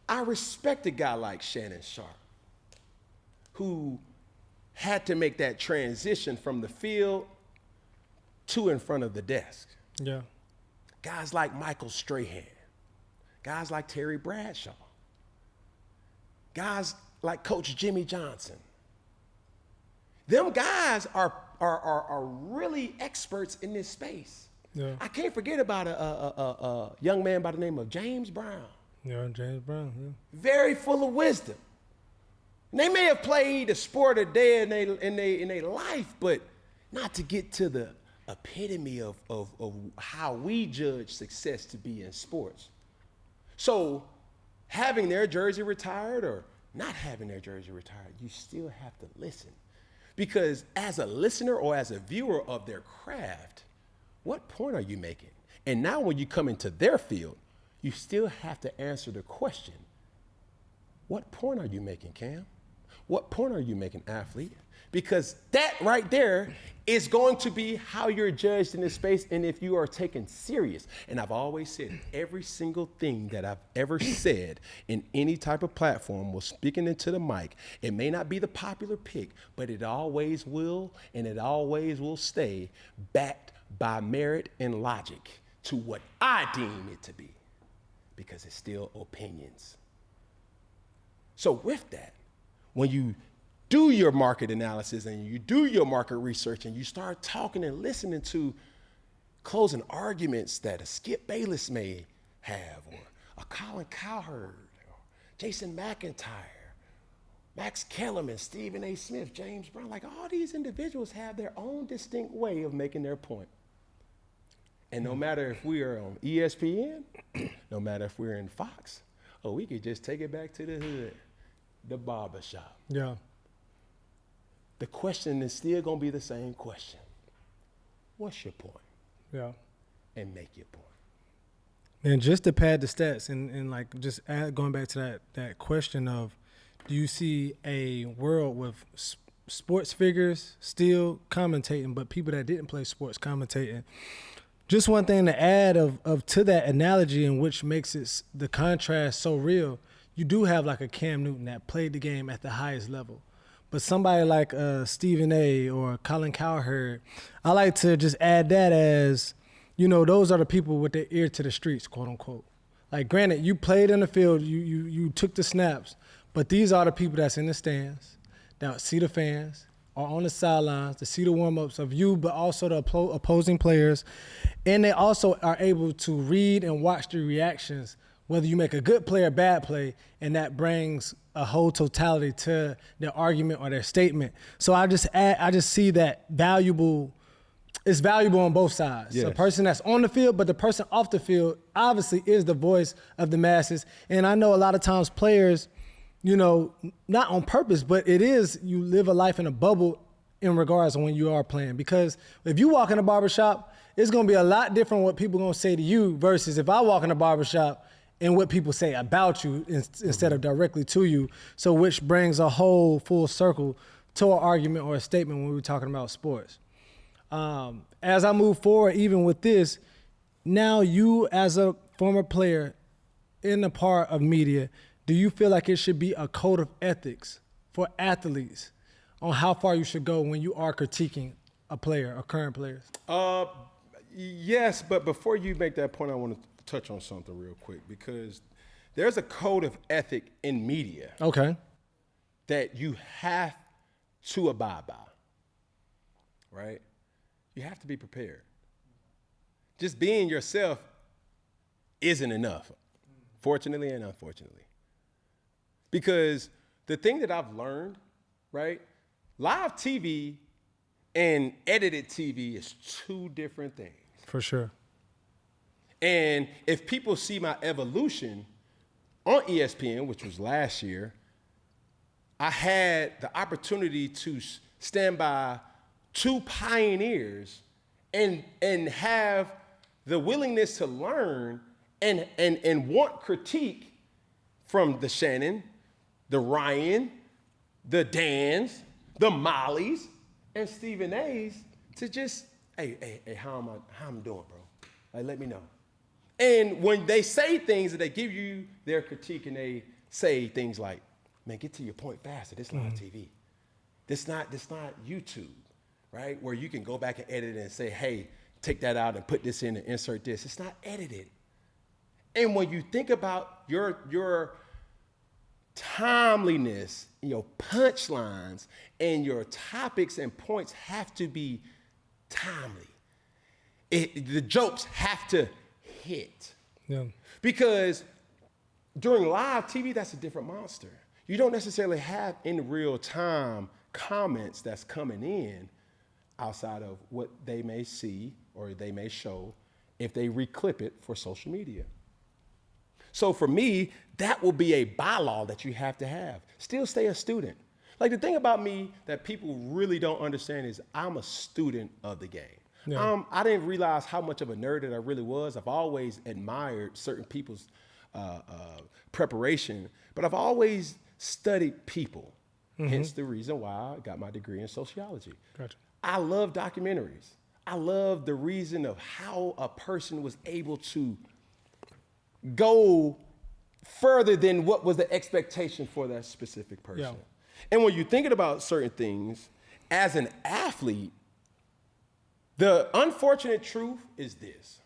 I respect a guy like Shannon Sharp, who had to make that transition from the field to in front of the desk. Yeah. Guys like Michael Strahan, guys like Terry Bradshaw, guys like Coach Jimmy Johnson. Them guys are really experts in this space. Yeah. I can't forget about a young man by the name of James Brown. Yeah, James Brown. Yeah. Very full of wisdom. And they may have played the sport a day in their life, but not to get to the epitome of how we judge success to be in sports. So having their jersey retired or not having their jersey retired, you still have to listen. Because as a listener or as a viewer of their craft, what point are you making? And now when you come into their field, you still have to answer the question, what point are you making, Cam? What point are you making, athlete? Because that right there is going to be how you're judged in this space and if you are taken serious. And I've always said every single thing that I've ever said in any type of platform was speaking into the mic. It may not be the popular pick, but it always will, and it always will stay backed by merit and logic to what I deem it to be, because it's still opinions. So with that, when you do your market analysis and you do your market research and you start talking and listening to closing arguments that a Skip Bayless may have, or a Colin Cowherd, or Jason McIntyre, Max Kellerman, Stephen A. Smith, James Brown, like all these individuals have their own distinct way of making their point. And no matter if we are on ESPN, no matter if we're in Fox, or we could just take it back to the hood, the barbershop. Yeah. The question is still gonna be the same question. What's your point? Yeah. And make your point. And just to pad the stats and like just going back to that question of, do you see a world with sports figures still commentating, but people that didn't play sports commentating? Just one thing to add of to that analogy, in which makes it the contrast so real. You do have like a Cam Newton that played the game at the highest level, but somebody like Stephen A. or Colin Cowherd, I like to just add that as, you know, those are the people with their ear to the streets, quote unquote. Like, granted, you played in the field, you took the snaps, but these are the people that's in the stands, that see the fans, are on the sidelines, to see the warm-ups of you, but also the opposing players. And they also are able to read and watch the reactions, whether you make a good play or bad play, and that brings a whole totality to their argument or their statement. So I just see that it's valuable on both sides. Yes. The person that's on the field, but the person off the field obviously is the voice of the masses. And I know a lot of times players, you know, not on purpose, but it is, you live a life in a bubble in regards to when you are playing. Because if you walk in a barbershop, it's going to be a lot different what people going to say to you versus if I walk in a barbershop and what people say about you instead of directly to you. So which brings a whole full circle to an argument or a statement when we're talking about sports. As I move forward, even with this, now you as a former player in a part of media, do you feel like it should be a code of ethics for athletes on how far you should go when you are critiquing a player, a current player? Yes, but before you make that point, I want to touch on something real quick, because there's a code of ethic in media. Okay. That you have to abide by, right? You have to be prepared. Just being yourself isn't enough, fortunately and unfortunately. Because the thing that I've learned, right, live TV and edited TV is two different things. For sure. And if people see my evolution on ESPN, which was last year, I had the opportunity to stand by two pioneers and have the willingness to learn and want critique from the Shannon, the Ryan, the Dans, the Mollies, and Stephen A's to just, hey, how I'm doing, bro? Like, let me know. And when they say things and they give you their critique and they say things like, man, get to your point faster. This live TV. This not YouTube, right? Where you can go back and edit it and say, hey, take that out and put this in and insert this. It's not edited. And when you think about your timeliness, your punchlines, and your topics and points have to be timely. The jokes have to hit. Yeah. Because during live TV, that's a different monster. You don't necessarily have in real time comments that's coming in outside of what they may see or they may show if they reclip it for social media. So for me, that will be a bylaw that you have to have. Still stay a student. Like, the thing about me that people really don't understand is I'm a student of the game. Yeah. I didn't realize how much of a nerd that I really was. I've always admired certain people's preparation, but I've always studied people. Hence the reason why I got my degree in sociology. Gotcha. I love documentaries. I love the reason of how a person was able to go further than what was the expectation for that specific person. Yeah. And when you're thinking about certain things, as an athlete, the unfortunate truth is this.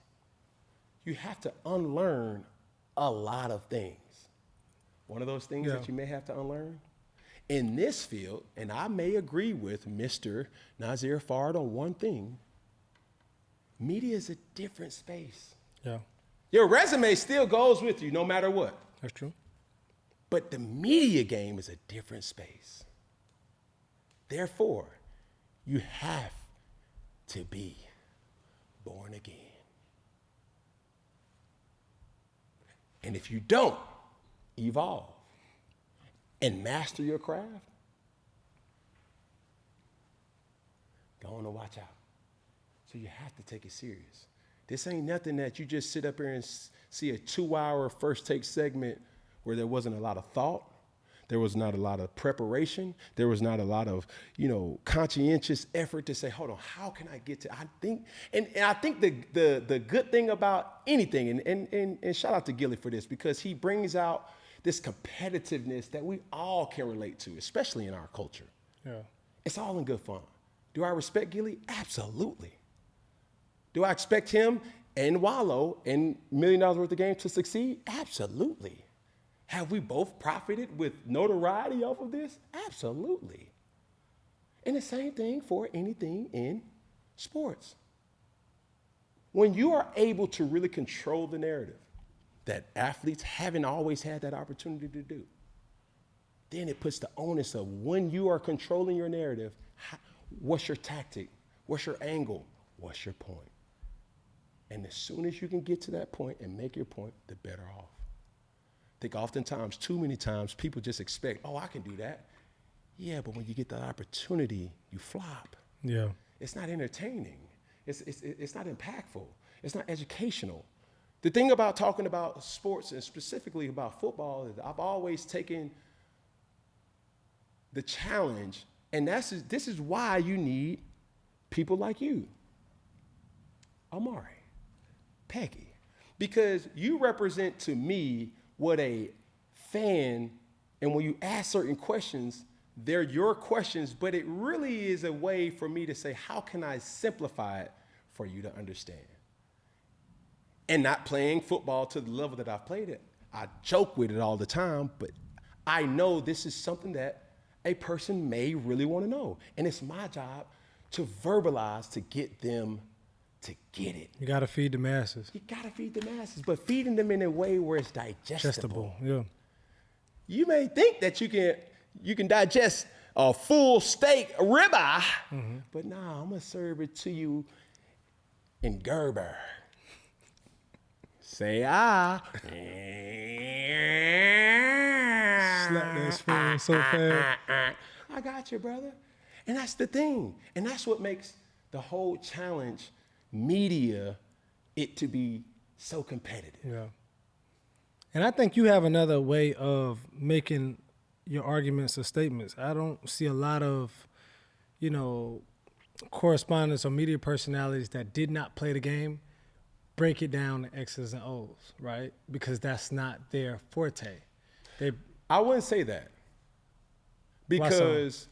You have to unlearn a lot of things. One of those things that you may have to unlearn in this field, and I may agree with Mr. Nazir Fard on one thing, media is a different space. Yeah. Your resume still goes with you no matter what. That's true. But the media game is a different space. Therefore, you have to be born again. And if you don't evolve and master your craft, go on and watch out. So you have to take it serious. This ain't nothing that you just sit up here and see a 2-hour first take segment where there wasn't a lot of thought. There was not a lot of preparation. There was not a lot of, conscientious effort to say, hold on, how can I get to, I think the good thing about anything, and shout out to Gillie for this, because he brings out this competitiveness that we all can relate to, especially in our culture. Yeah. It's all in good fun. Do I respect Gillie? Absolutely. Do I expect him and Wallow and $1 million worth of game to succeed? Absolutely. Have we both profited with notoriety off of this? Absolutely. And the same thing for anything in sports. When you are able to really control the narrative that athletes haven't always had that opportunity to do, then it puts the onus of when you are controlling your narrative, what's your tactic? What's your angle? What's your point? And as soon as you can get to that point and make your point, the better off. I think oftentimes, too many times, people just expect, oh, I can do that. Yeah, but when you get that opportunity, you flop. Yeah. It's not entertaining. It's not impactful. It's not educational. The thing about talking about sports and specifically about football is I've always taken the challenge, and this is why you need people like you, Amari, Peggy, because you represent to me what a fan, and when you ask certain questions, they're your questions, but it really is a way for me to say, how can I simplify it for you to understand? And not playing football to the level that I've played it. I joke with it all the time, but I know this is something that a person may really want to know. And it's my job to verbalize to get them to get it. You got to feed the masses. You got to feed the masses, but feeding them in a way where it's digestible. Yeah. You may think that you can digest a full steak ribeye, but nah, I'm going to serve it to you in Gerber. Say ah. Slap that spoon so fast. I got you, brother. And that's the thing. And that's what makes the whole challenge media it to be so competitive. Yeah. And I think you have another way of making your arguments or statements. I don't see a lot of, correspondents or media personalities that did not play the game break it down to X's and O's, right? Because that's not their forte. I wouldn't say that. Because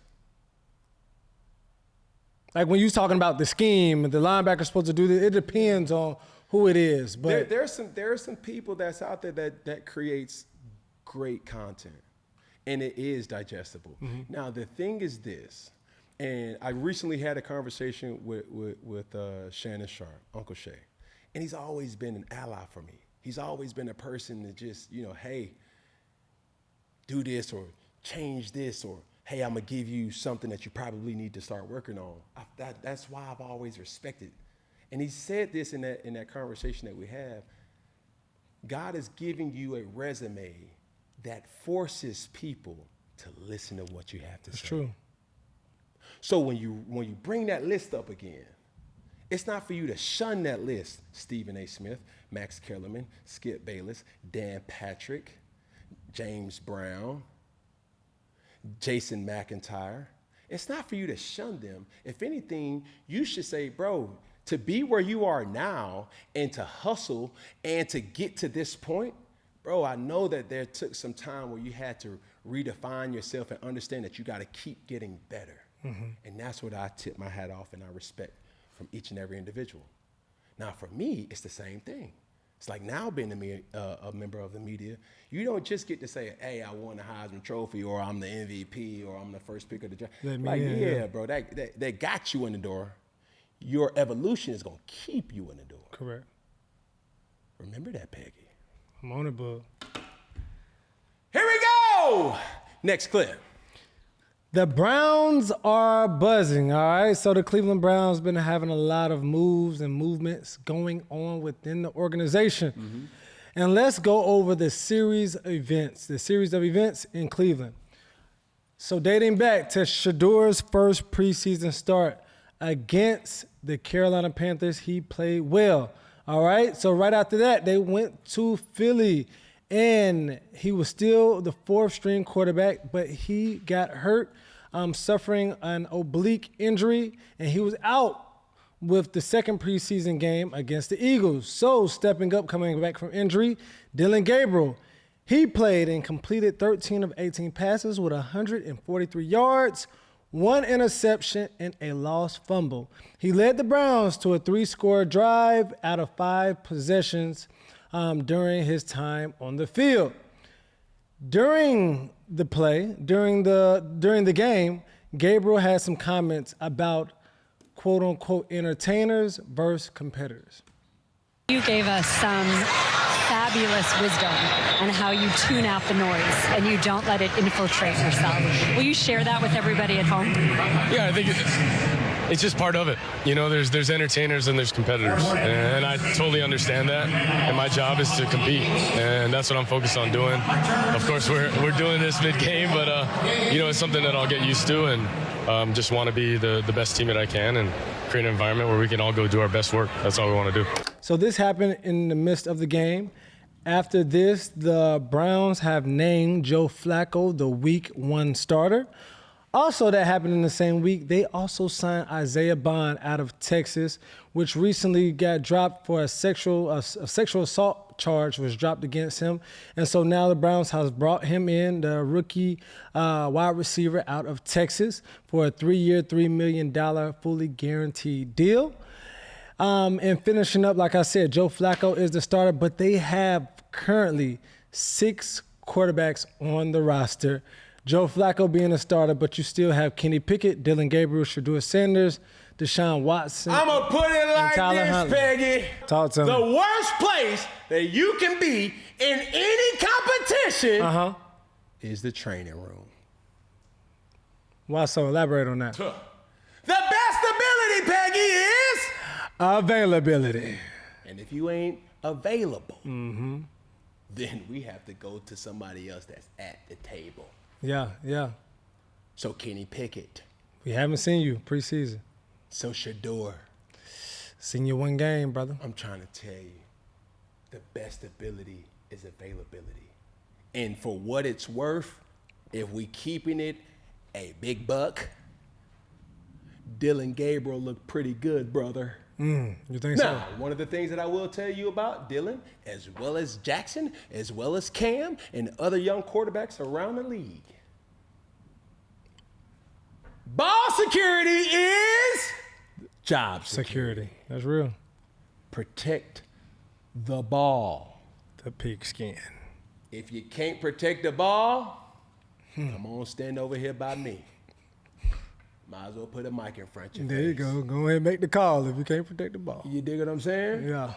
like when you're talking about the scheme, the linebacker's supposed to do this, it depends on who it is. But there are some people that's out there that creates great content, and it is digestible. Now the thing is this, and I recently had a conversation with Shannon Sharp, Uncle Shay, and he's always been an ally for me. He's always been a person that just, hey, do this or change this, or hey, I'm gonna give you something that you probably need to start working on. That's why I've always respected. And he said this in that conversation that we have. God is giving you a resume that forces people to listen to what you have to say. That's true. So when you bring that list up again, it's not for you to shun that list. Stephen A. Smith, Max Kellerman, Skip Bayless, Dan Patrick, James Brown, Jason McIntyre. It's not for you to shun them. If anything, you should say, bro, to be where you are now and to hustle and to get to this point, bro, I know that there took some time where you had to redefine yourself and understand that you got to keep getting better. And that's what I tip my hat off and I respect from each and every individual. Now, for me, it's the same thing. It's like now being a member of the media, you don't just get to say, hey, I won the Heisman Trophy, or I'm the MVP, or I'm the first pick of the draft. Like, yeah, bro, that got you in the door. Your evolution is going to keep you in the door. Correct. Remember that, Peggy. I'm on it, bud. Here we go. Next clip. The Browns are buzzing, all right? So the Cleveland Browns been having a lot of moves and movements going on within the organization. And let's go over the series of events in Cleveland. So dating back to Shadour's first preseason start against the Carolina Panthers, he played well, all right? So right after that, they went to Philly, and he was still the fourth string quarterback, but he got hurt, suffering an oblique injury, and he was out with the second preseason game against the Eagles. So stepping up, coming back from injury, Dillon Gabriel. He played and completed 13 of 18 passes with 143 yards, 1 interception, and a lost fumble. He led the Browns to a 3-score drive out of 5 possessions during his time on the field. During the game, Gabriel had some comments about quote unquote entertainers versus competitors. You gave us some fabulous wisdom on how you tune out the noise and you don't let it infiltrate yourself. Will you share that with everybody at home? Yeah, I think it's just part of it. You know, there's entertainers and there's competitors, and I totally understand that. And my job is to compete, and that's what I'm focused on doing. Of course, we're doing this mid-game, but you know, it's something that I'll get used to, and just want to be the best team that I can and create an environment where we can all go do our best work. That's all we want to do. So this happened in the midst of the game. After this, the Browns have named Joe Flacco the Week 1 starter. Also, that happened in the same week, they also signed Isaiah Bond out of Texas, which recently got dropped for a sexual assault charge was dropped against him. And so now the Browns has brought him in, the rookie wide receiver out of Texas, for a 3-year, $3 million fully guaranteed deal. And finishing up, like I said, Joe Flacco is the starter, but they have currently 6 quarterbacks on the roster. Joe Flacco being a starter, but you still have Kenny Pickett, Dillon Gabriel, Shadur Sanders, Deshaun Watson. I'm going to put it like this, Huntley. Peggy. Talk to me. The worst place that you can be in any competition is the training room. Why so? Elaborate on that. The best ability, Peggy, is availability. And if you ain't available, then we have to go to somebody else that's at the table. Yeah. So Kenny Pickett. We haven't seen you preseason. So Shadur. Seen you 1 game, brother. I'm trying to tell you, the best ability is availability. And for what it's worth, if we keeping it a big buck, Dillon Gabriel looked pretty good, brother. You think now, one of the things that I will tell you about Dillon, as well as Jackson, as well as Cam, and other young quarterbacks around the league, ball security is job security. That's real. Protect the ball. The pigskin. If you can't protect the ball, come on, stand over here by me. Might as well put a mic in front of your There you go. Go ahead and make the call if you can't protect the ball. You dig what I'm saying? Yeah.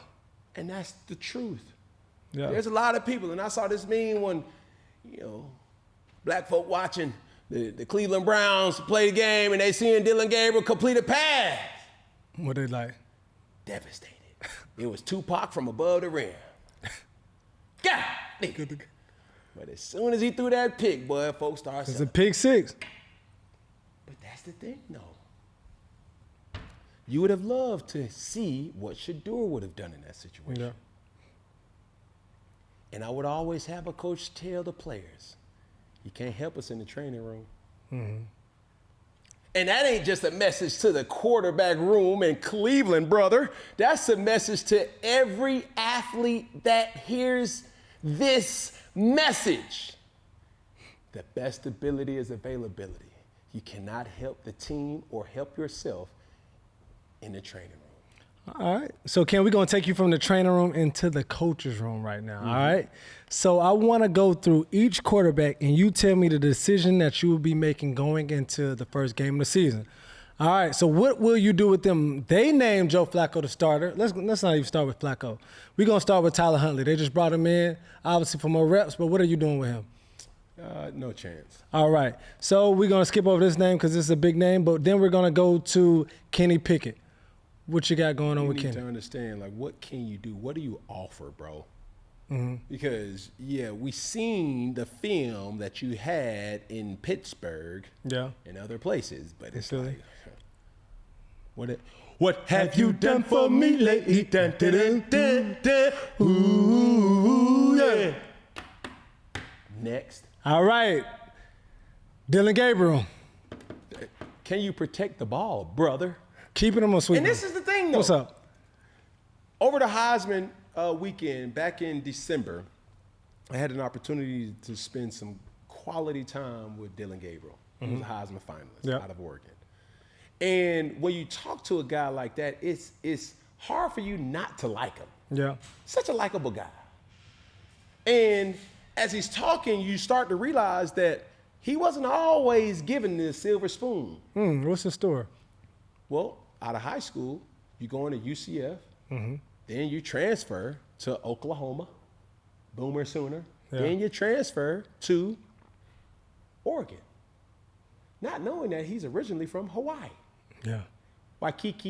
And that's the truth. Yeah. There's a lot of people, and I saw this meme when, black folk watching the Cleveland Browns play the game, and they seeing Dillon Gabriel complete a pass. What they like? Devastated. It was Tupac from above the rim. God! But as soon as he threw that pick, boy, folks started It's a pick 6. But that's the thing, though. You would have loved to see what Shadur would have done in that situation. Yeah. And I would always have a coach tell the players, you can't help us in the training room. And that ain't just a message to the quarterback room in Cleveland, brother. That's a message to every athlete that hears this message. The best ability is availability. You cannot help the team or help yourself in the training room. All right. So, Ken, we're going to take you from the training room into the coach's room right now. All right. So, I want to go through each quarterback, and you tell me the decision that you will be making going into the first game of the season. All right. So, what will you do with them? They named Joe Flacco the starter. Let's not even start with Flacco. We're going to start with Tyler Huntley. They just brought him in, obviously, for more reps, but what are you doing with him? No chance. All right. So, we're going to skip over this name because it's a big name, but then we're going to go to Kenny Pickett. What you got going on with Kenny? You need to understand, like, what can you do? What do you offer, bro? Mm-hmm. Because, we seen the film that you had in Pittsburgh and other places, but it's like, what have you done for me lately? Dun, dun, dun, dun, dun. Ooh, yeah. Next. All right. Dylan Gabriel. Can you protect the ball, brother? Keeping him on sweep. And this is the thing, though. What's up? Over the Heisman weekend, back in December, I had an opportunity to spend some quality time with Dylan Gabriel, who's a Heisman finalist out of Oregon. And when you talk to a guy like that, it's hard for you not to like him. Yeah. Such a likable guy. And as he's talking, you start to realize that he wasn't always given the silver spoon. What's the story? Well, out of high school, you go into UCF, then you transfer to Oklahoma, Boomer Sooner, then you transfer to Oregon, not knowing that he's originally from Hawaii. Yeah. Waikiki.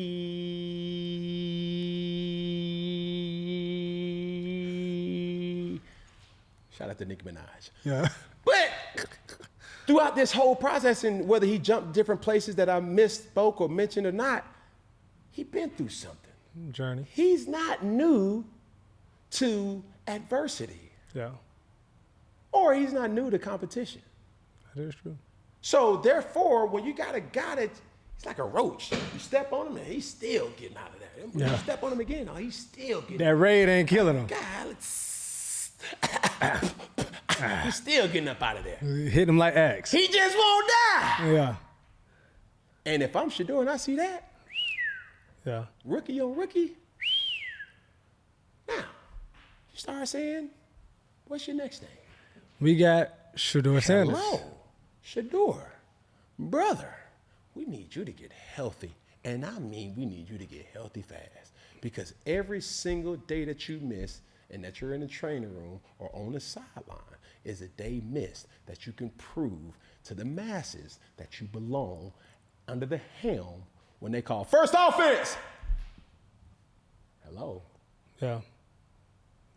Shout out to Nicki Minaj. Yeah. But throughout this whole process, and whether he jumped different places that I misspoke or mentioned or not, he been through something. Journey. He's not new to adversity. Yeah. Or he's not new to competition. That is true. So therefore, when you got a guy that he's like a roach, you step on him and he's still getting out of there. You step on him again, he's still getting that raid ain't killing him. God, he's still getting up out of there. Hit him like axe. He just won't die. Yeah. And if I'm Shador and I see that, rookie on rookie, now you start saying, what's your next name? We got Shador Sanders. Hello, Shador, brother, we need you to get healthy. And I mean, we need you to get healthy fast. Because every single day that you miss and that you're in the training room or on the sideline is a day missed that you can prove to the masses that you belong under the helm when they call first offense. Hello. Yeah.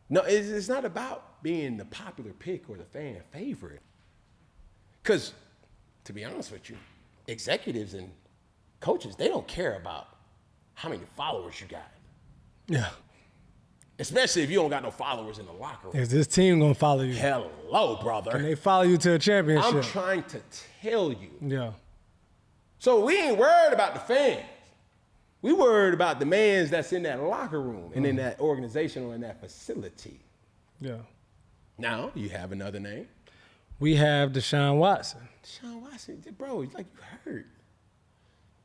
No, it's not about being the popular pick or the fan favorite. Because, to be honest with you, executives and coaches, they don't care about how many followers you got. Yeah. Especially if you don't got no followers in the locker room. Is this team going to follow you? Hello, brother. Can they follow you to a championship? I'm trying to tell you. Yeah. So we ain't worried about the fans. We worried about the mans that's in that locker room and in that organization or in that facility. Yeah. Now, you have another name. We have Deshaun Watson. Deshaun Watson, bro, like you hurt.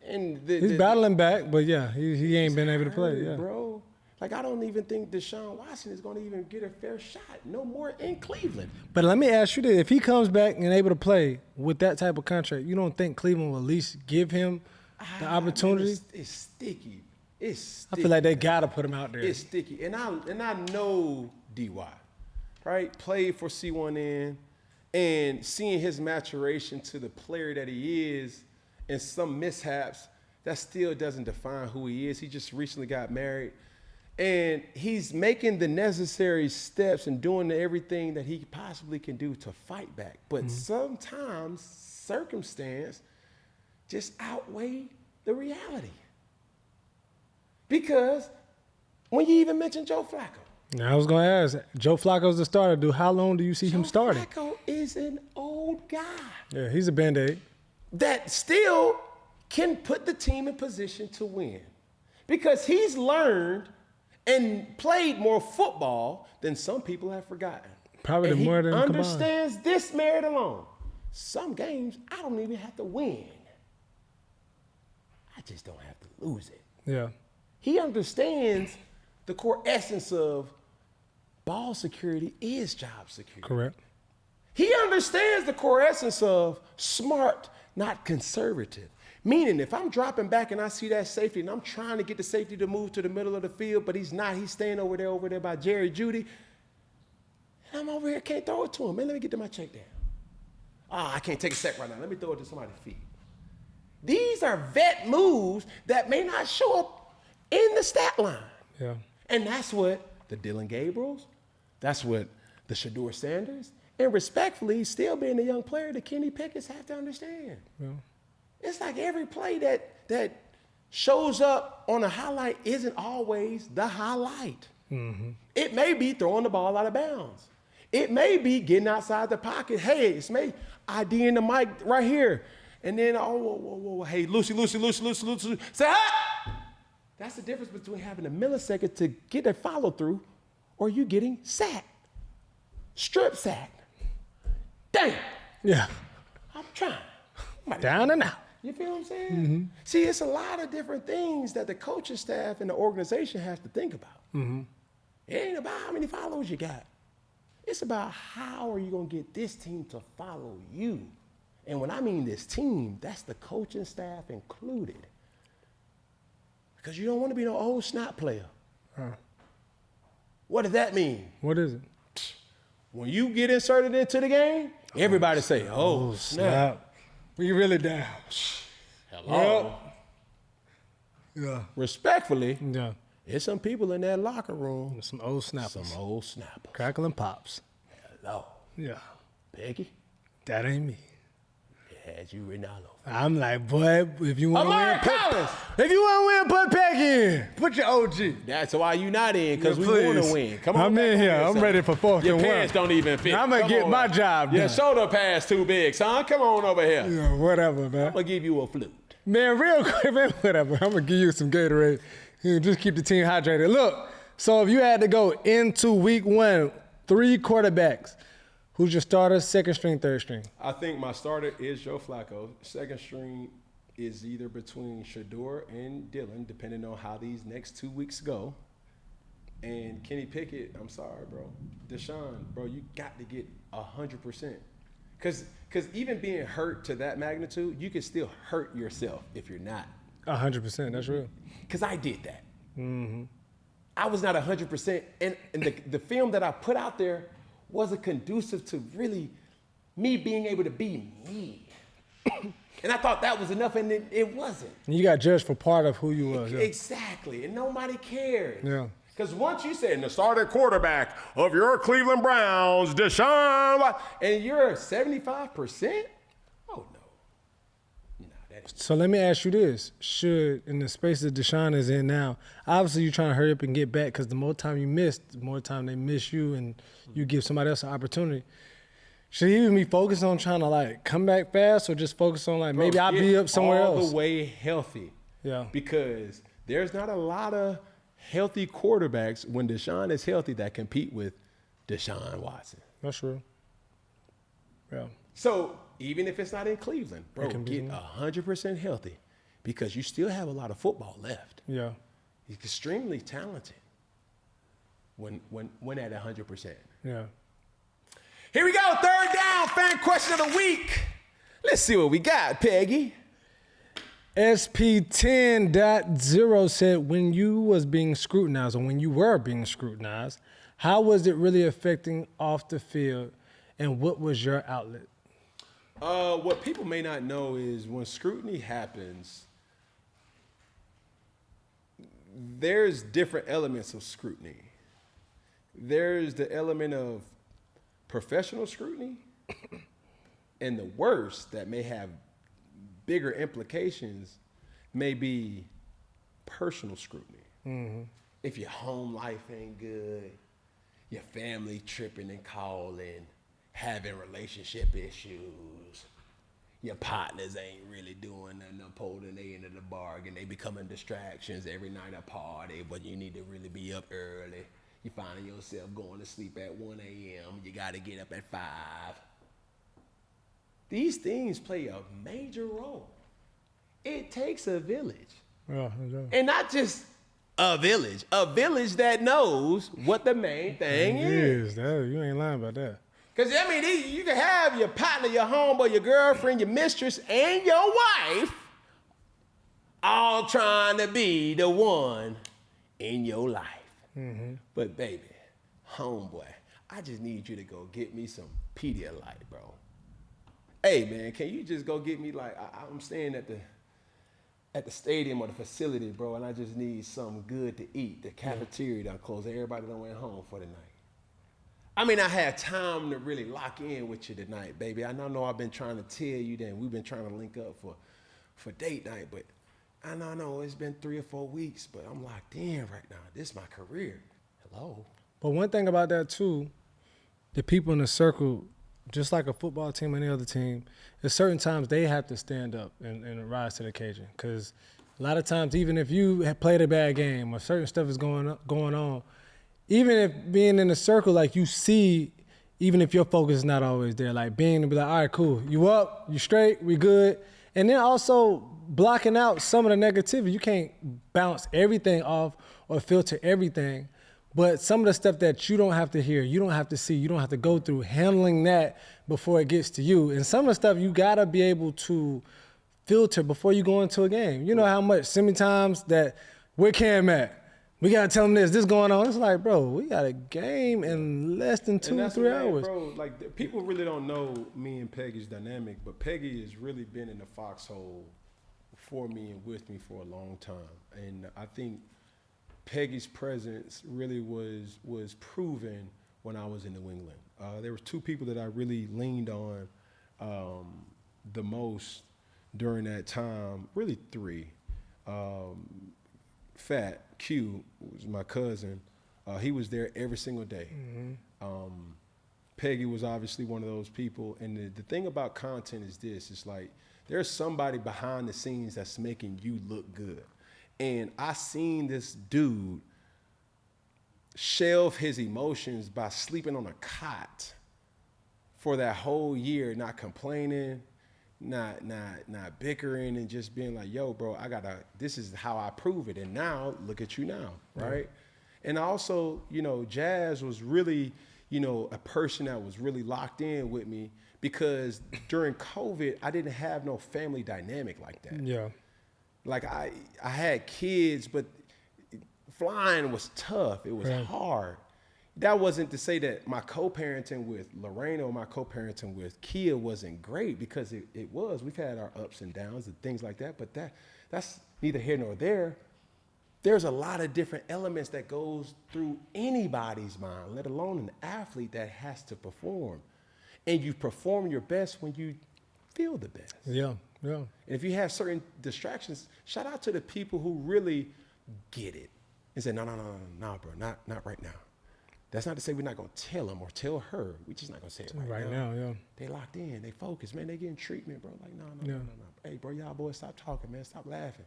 And he's battling back, but yeah, he ain't been able to play. Yeah, bro. Like, I don't even think Deshaun Watson is going to even get a fair shot. No more in Cleveland. But let me ask you this. If he comes back and able to play with that type of contract, you don't think Cleveland will at least give him the opportunity? It's sticky. It's sticky. I feel like they got to put him out there. It's sticky. And I know D.Y., right? Played for C1N and seeing his maturation to the player that he is and some mishaps, that still doesn't define who he is. He just recently got married. And he's making the necessary steps and doing everything that he possibly can do to fight back. But sometimes circumstance just outweigh the reality. Because when you even mention Joe Flacco. Now I was going to ask, Joe Flacco's the starter. How long do you see him starting? Flacco is an old guy. Yeah, he's a Band-Aid. That still can put the team in position to win. Because he's learned and played more football than some people have forgotten. Probably more than combined. He understands this merit alone. Some games, I don't even have to win. I just don't have to lose it. Yeah. He understands the core essence of ball security is job security. Correct. He understands the core essence of smart, not conservative. Meaning, if I'm dropping back and I see that safety and I'm trying to get the safety to move to the middle of the field, but he's not, he's staying over there by Jerry Jeudy, and I'm over here, can't throw it to him. Man, let me get to my check down. I can't take a sack right now. Let me throw it to somebody's feet. These are vet moves that may not show up in the stat line. Yeah. And that's what the Dylan Gabriels, that's what the Shedeur Sanders, and respectfully, still being a young player, the Kenny Pickett's have to understand. Yeah. It's like every play that shows up on a highlight isn't always the highlight. Mm-hmm. It may be throwing the ball out of bounds. It may be getting outside the pocket. Hey, it's me IDing the mic right here. And then, whoa, hey, Lucy, say hi! That's the difference between having a millisecond to get a follow through or you getting sacked. Strip sacked. Damn. Yeah. I'm trying. Down and out. You feel what I'm saying? Mm-hmm. See, it's a lot of different things that the coaching staff and the organization has to think about. Mm-hmm. It ain't about how many followers you got. It's about how are you going to get this team to follow you. And when I mean this team, that's the coaching staff included. Because you don't want to be no old snot player. What does that mean? What is it? When you get inserted into the game, everybody say, oh, snap. We really down. Hello. Yeah. Respectfully, Yeah. there's some people in that locker room. Some old snappers. Some old snappers. Crackling pops. Hello. Yeah. Peggy, That ain't me. it has you written all over. I'm like, boy, if you want to win, Collins. if you want to win, put Peggy in. Put your OG. That's why you not in, because Yeah, we want please. to win. Come on. I'm back in on here. here, I'm son. ready for fourth Your and one. pants don't even fit. I'm going to Come get on my over. job Your done. shoulder pads too big, son. Come on over here. Yeah, whatever, man. I'm going to give you a flute. Man, real quick, man, whatever. I'm going to give you some Gatorade. Just keep the team hydrated. Look, so if you had to go into week 1, 3 quarterbacks, who's your starter, second string, third string? I think my starter is Joe Flacco. Second string is either between Shedeur and Dylan, depending on how these next 2 weeks go. And Kenny Pickett, I'm sorry, bro. Deshaun, bro, you got to get 100%. Because even being hurt to that magnitude, you can still hurt yourself if you're not. 100%, that's real. Because I did that. Mm-hmm. I was not 100%. And the film that I put out there wasn't conducive to really me being able to be me. And I thought that was enough, and it wasn't. And you got judged for part of who you was. Yeah. Exactly, and nobody cares. Yeah. Because once you say, the starting quarterback of your Cleveland Browns, Deshaun, and you're 75%? Oh, no. So let me ask you this. Should, in the space that Deshaun is in now, obviously you're trying to hurry up and get back because the more time you miss, the more time they miss you and you give somebody else an opportunity. Should he even be focused on trying to, like, come back fast or just focus on, like, maybe I'll be up somewhere else? All the way healthy. Yeah. Because there's not a lot of healthy quarterbacks when Deshaun is healthy that compete with Deshaun Watson. That's true. Yeah. So even if it's not in Cleveland, bro, It can be get 100% healthy because you still have a lot of football left. Yeah. He's extremely talented when at 100%. Yeah. Here we go, third down, fan question of the week. Let's see what we got, Peggy. SP10.0 said, when you was being scrutinized or when you were being scrutinized, how was it really affecting off the field and what was your outlet? What people may not know is when scrutiny happens, there's different elements of scrutiny. There's the element of professional scrutiny and the worst that may have bigger implications may be personal scrutiny. Mm-hmm. If your home life ain't good, your family tripping and calling, having relationship issues, your partners ain't really doing nothing up holding their end of the bargain. They becoming distractions every night at party, but you need to really be up early. You finding yourself going to sleep at 1 a.m. You got to get up at 5. These things play a major role. It takes a village. Yeah, and not just a village that knows what the main thing is. You ain't lying about that. Because, I mean, you can have your partner, your homeboy, your girlfriend, your mistress, and your wife all trying to be the one in your life. Mm-hmm. But, baby, homeboy, I just need you to go get me some Pedialyte, bro. Hey, man, can you just go get me, like, I'm staying at the stadium or the facility, bro, and I just need something good to eat. The cafeteria done closed. Everybody done went home for the night. I mean, I had time to really lock in with you tonight, baby. I know I've been trying to tell you that we've been trying to link up for date night, but I know it's been 3 or 4 weeks, but I'm locked in right now. This is my career. Hello. But one thing about that too, the people in the circle, just like a football team or any other team, at certain times they have to stand up and rise to the occasion. Because a lot of times, even if you have played a bad game or certain stuff is going on, even if being in the circle, like you see, even if your focus is not always there, like being to be like, all right, cool, you up, you straight, we good. And then also blocking out some of the negativity. You can't bounce everything off or filter everything. But some of the stuff that you don't have to hear, you don't have to see, you don't have to go through, handling that before it gets to you. And some of the stuff you gotta be able to filter before you go into a game. You know how much times that, where Cam at? We gotta tell him this going on. It's like, bro, we got a game in less than 2 or 3 hours. Bro, like, people really don't know me and Peggy's dynamic, but Peggy has really been in the foxhole for me and with me for a long time. And I think Peggy's presence really was proven when I was in New England. There were 2 people that I really leaned on the most during that time, really 3. Fat Q was my cousin. He was there every single day. Mm-hmm. Peggy was obviously one of those people. And the thing about content is this, it's like there's somebody behind the scenes that's making you look good. And I seen this dude shelve his emotions by sleeping on a cot for that whole year, not complaining, not bickering, and just being like, yo, bro, this is how I prove it. And now, look at you now, right? And also, Jazz was really, a person that was really locked in with me because during COVID, I didn't have no family dynamic like that. Yeah. Like I had kids, but flying was tough. It was hard. That wasn't to say that my co-parenting with Lorena or my co-parenting with Kia wasn't great, because it was. We've had our ups and downs and things like that, but that's neither here nor there. There's a lot of different elements that goes through anybody's mind, let alone an athlete that has to perform. And you perform your best when you feel the best. Yeah. And if you have certain distractions, shout out to the people who really get it and say, no, bro, not right now. That's not to say we're not gonna tell them or tell her. We're just not gonna say it right now. Yeah. They locked in, they focused, man. They getting treatment, bro. Like, no. Hey, bro, y'all boys, stop talking, man. Stop laughing.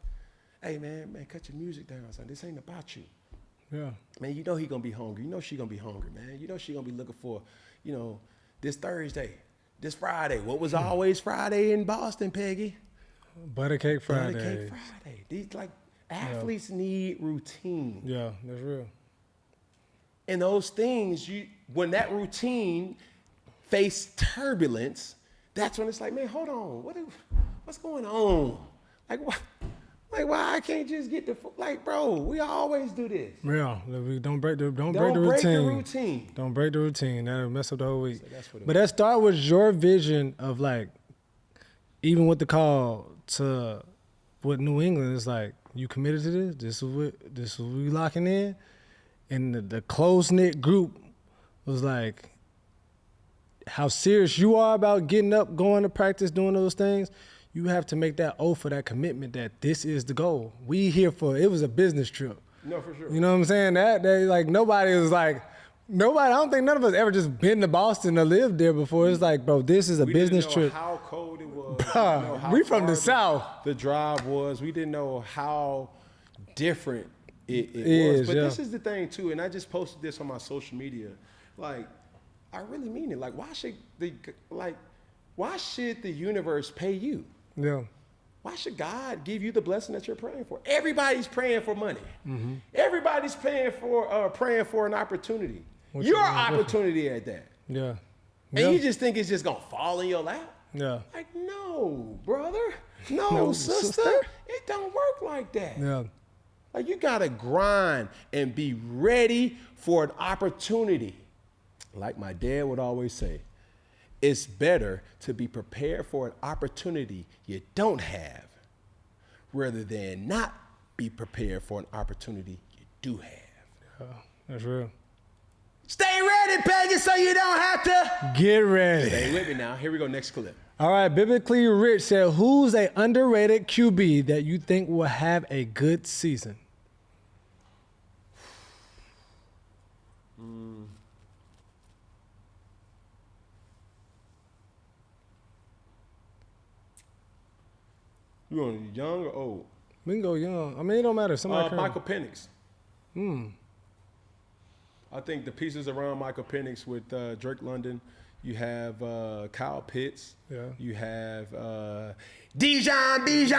Hey, man, cut your music down, son. This ain't about you. Yeah. Man, you know he gonna be hungry. You know she gonna be hungry, man. You know she gonna be looking for, this Thursday, this Friday. What was always Friday in Boston, Peggy? Buttercake Friday. Buttercake Friday. These athletes need routine. Yeah, that's real. And those things, when that routine face turbulence, that's when it's like, man, hold on, what's going on? Why I can't just get bro, we always do this. Yeah, don't break the routine. Don't break the routine. That'll mess up the whole week. So but that start with your vision of even with the call to with New England, it's like, you committed to this. This is what we locking in. And the close-knit group was like, how serious you are about getting up, going to practice, doing those things. You have to make that oath for that commitment that this is the goal. It was a business trip. No, for sure. You know what I'm saying? Nobody was like, I don't think none of us ever just been to Boston or lived there before. It's like, bro, this is a business trip. We didn't know how cold it was. We from the South. The drive was. We didn't know how different it was. But this is the thing, too, and I just posted this on my social media. I really mean it. Why should the universe pay you? Yeah. why should God give you the blessing that you're praying for? Everybody's praying for money. Everybody's praying for an opportunity. Your opportunity at that. Yeah. And you just think it's just gonna fall in your lap? Yeah. Like, no, brother. No, No, sister. It don't work like that. Yeah. Like, you gotta grind and be ready for an opportunity. Like my dad would always say, it's better to be prepared for an opportunity you don't have rather than not be prepared for an opportunity you do have. Yeah, that's real. Stay ready, Peggy, so you don't have to get ready. Stay with me now. Here we go, next clip. All right, Biblically Rich said, who's a underrated QB that you think will have a good season? You want young or old? We can go young. I mean, it don't matter. Somebody Michael Penix. I think the pieces around Michael Penix with Drake London, you have Kyle Pitts. Yeah. You have Bijan.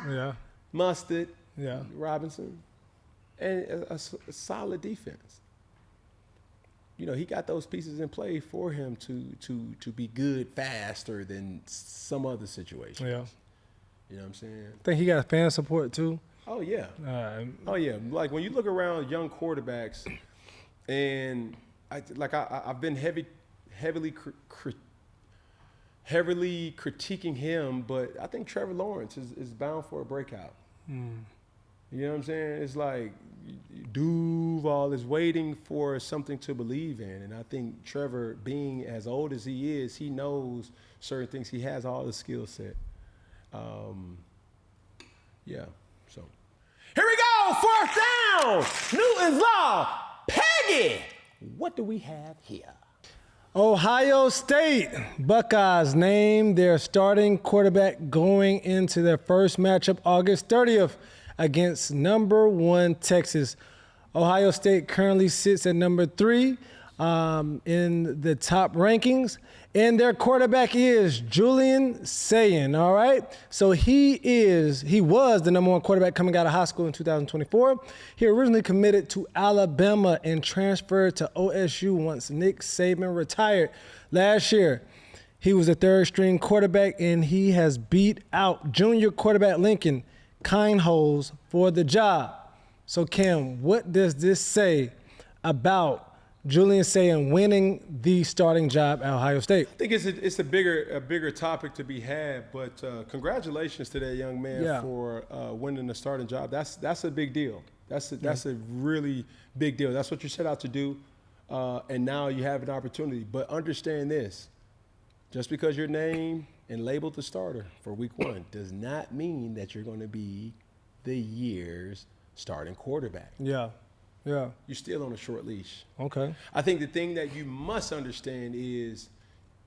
Yeah. Mustard. Yeah. Robinson. And a solid defense. You know, he got those pieces in play for him to be good faster than some other situations. Yeah. You know what I'm saying? Think he got fan support too? Oh, yeah. Oh, yeah. Like, when you look around young quarterbacks, and I've been heavily critiquing him, but I think Trevor Lawrence is bound for a breakout. You know what I'm saying? It's like Duval is waiting for something to believe in, and I think Trevor, being as old as he is, he knows certain things. He has all the skill set. Yeah, so. Here we go, 4th down, Newton's Law, Peggy. What do we have here? Ohio State Buckeyes named their starting quarterback going into their first matchup August 30th against number 1 Texas. Ohio State currently sits at number 3 in the top rankings, and their quarterback is Julian Sayin, all right? So he was the number 1 quarterback coming out of high school in 2024. He originally committed to Alabama and transferred to OSU once Nick Saban retired last year. He was a 3rd-string quarterback, and he has beat out junior quarterback Lincoln Kienholz for the job. So, Cam, what does this say about Julian Sayin winning the starting job at Ohio State? I think it's a bigger topic to be had, but congratulations to that young man for winning the starting job. That's a big deal. That's a really big deal. That's what you set out to do, and now you have an opportunity. But understand this: just because you're named and labeled the starter for Week 1 does not mean that you're going to be the year's starting quarterback. Yeah. Yeah. You're still on a short leash. Okay. I think the thing that you must understand is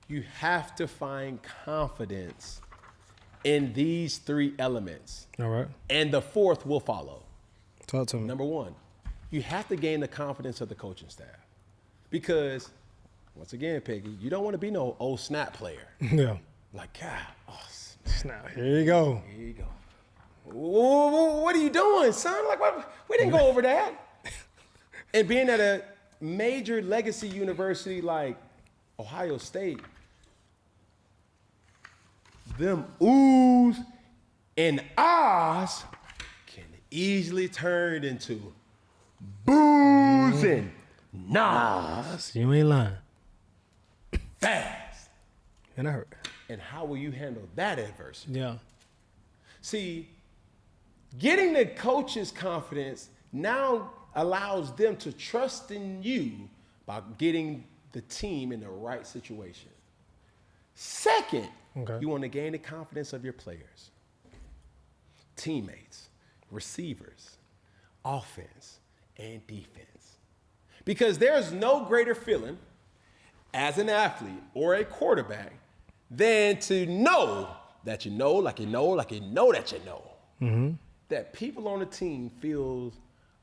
you have to find confidence in these 3 elements. All right. And the 4th will follow. Talk to me. Number 1, you have to gain the confidence of the coaching staff. Because, once again, Peggy, you don't want to be no old snap player. Yeah. Like, God, snap. Here you go. Here you go. What are you doing, son? Like, what? We didn't go over that. And being at a major legacy university like Ohio State, them oohs and ahs can easily turn into boos and nahs. You ain't lying. Fast. And I heard. And how will you handle that adversity? Yeah. See, getting the coach's confidence now allows them to trust in you by getting the team in the right situation. Second, you want to gain the confidence of your players, teammates, receivers, offense, and defense. Because there's no greater feeling as an athlete or a quarterback than to know that you know, like you know, like you know that you know. Mm-hmm. That people on the team feels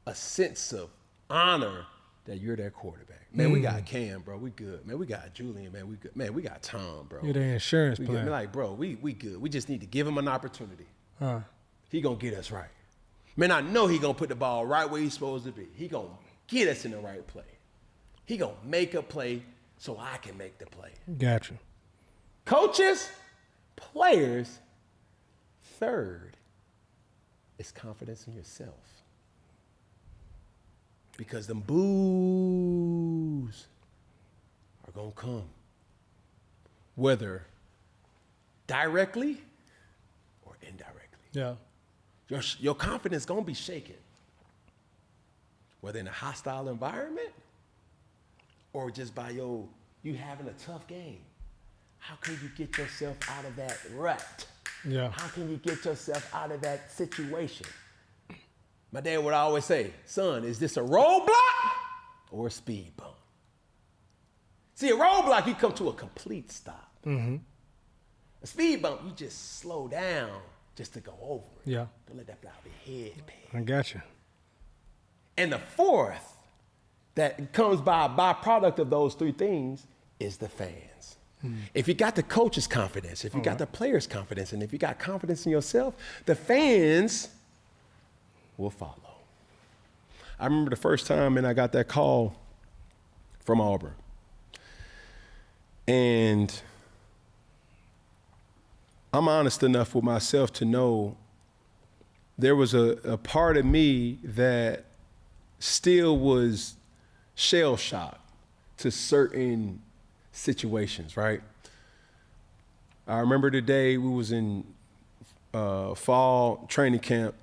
a sense of honor that you're their quarterback. Man, we got Cam, bro. We good. Man, we got Julian, man. We good. Man, we got Tom, bro. You're the insurance we plan. Like, bro, we good. We just need to give him an opportunity. He gonna get us right. Man, I know he gonna put the ball right where he's supposed to be. He gonna get us in the right play. He gonna make a play so I can make the play. Gotcha. Coaches, players, third is confidence in yourself. Because them boos are gonna come. Whether directly or indirectly. Yeah. Your confidence gonna be shaken. Whether in a hostile environment or just by you having a tough game. How can you get yourself out of that rut? Yeah. How can you get yourself out of that situation? My dad would always say, son, is this a roadblock or a speed bump? See, a roadblock, you come to a complete stop. Mm-hmm. A speed bump, you just slow down just to go over it. Yeah. Don't let that fly over your head, man. I gotcha. And the fourth that comes by a byproduct of those three things is the fans. If you got the coach's confidence, if you got the player's confidence, and if you got confidence in yourself, the fans will follow. I remember the first time and I got that call from Auburn. And I'm honest enough with myself to know there was a part of me that still was shell-shocked to certain situations, right? I remember the day we was in fall training camp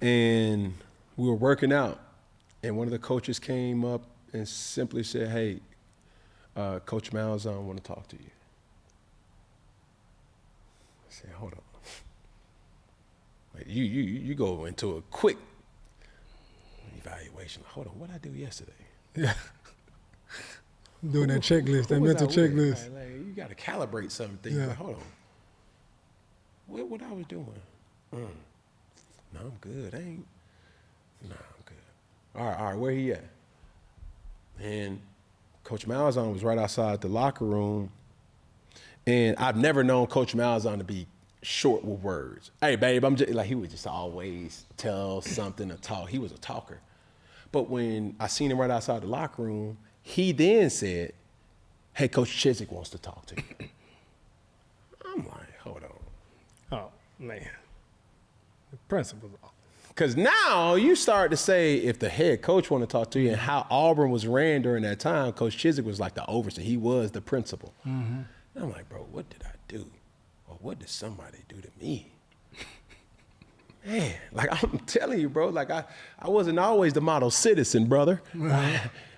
and we were working out and one of the coaches came up and simply said, hey, Coach Malzahn want to talk to you. I said, hold on. Wait, you go into a quick evaluation. Hold on, what I do yesterday? Yeah. Doing that checklist, that mental checklist. Like, you got to calibrate something. Yeah. Like, hold on. What I was doing? No, I'm good. I'm good. All right, where he at? And Coach Malzahn was right outside the locker room. And I've never known Coach Malzahn to be short with words. Hey, babe, I'm just, like, he would just always tell something or talk. He was a talker. But when I seen him right outside the locker room, he then said, hey, Coach Chiswick wants to talk to you. I'm like, hold on. Oh, man. The principal's off. Because now you start to say if the head coach want to talk to you and how Auburn was ran during that time, Coach Chiswick was like the overseer. He was the principal. Mm-hmm. And I'm like, bro, what did I do? Or what did somebody do to me? Man, like I'm telling you, bro, like I wasn't always the model citizen, brother.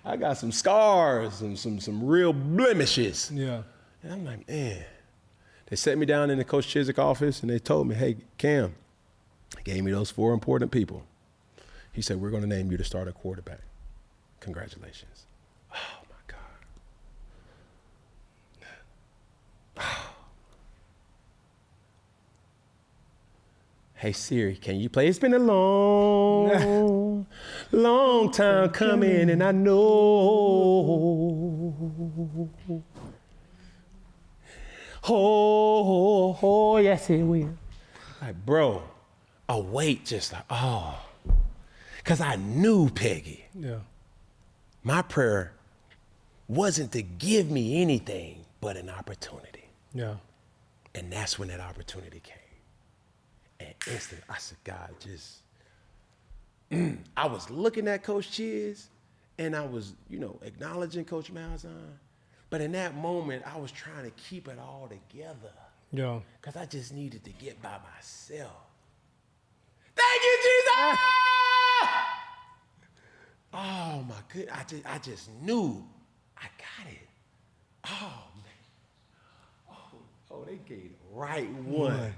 I got some scars and some real blemishes. Yeah. And I'm like, man. They set me down in the Coach Chiswick office and they told me, hey, Cam, gave me those 4 important people. He said, we're going to name you the starter quarterback. Congratulations. Oh, my God. Hey, Siri, can you play? It's been a long, long time coming, and I know. Oh, yes, it will. Like, bro, a weight just like, oh. Because I knew Peggy. Yeah. My prayer wasn't to give me anything but an opportunity. Yeah. And that's when that opportunity came. And instantly, I said, God, just, I was looking at Coach Chiz, and I was, acknowledging Coach Malzahn. But in that moment, I was trying to keep it all together. Yeah. Because I just needed to get by myself. Thank you, Jesus! Oh, my goodness. I just knew I got it. Oh, man. Oh, they gave the right one.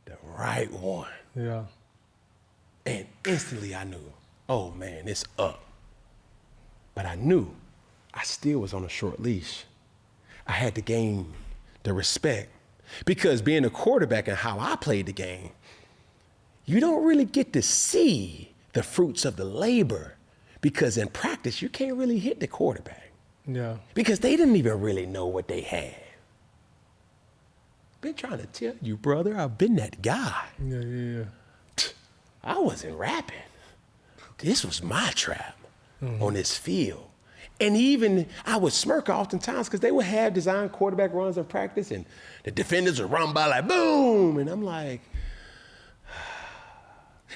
The right one. Yeah. And instantly I knew, oh man, it's up. But I knew I still was on a short leash. I had to gain the respect because being a quarterback and how I played the game, you don't really get to see the fruits of the labor because in practice, you can't really hit the quarterback. Yeah. Because they didn't even really know what they had. Been trying to tell you, brother, I've been that guy. Yeah. I wasn't rapping. This was my trap on this field. And even I would smirk oftentimes because they would have design quarterback runs in practice and the defenders would run by like boom. And I'm like,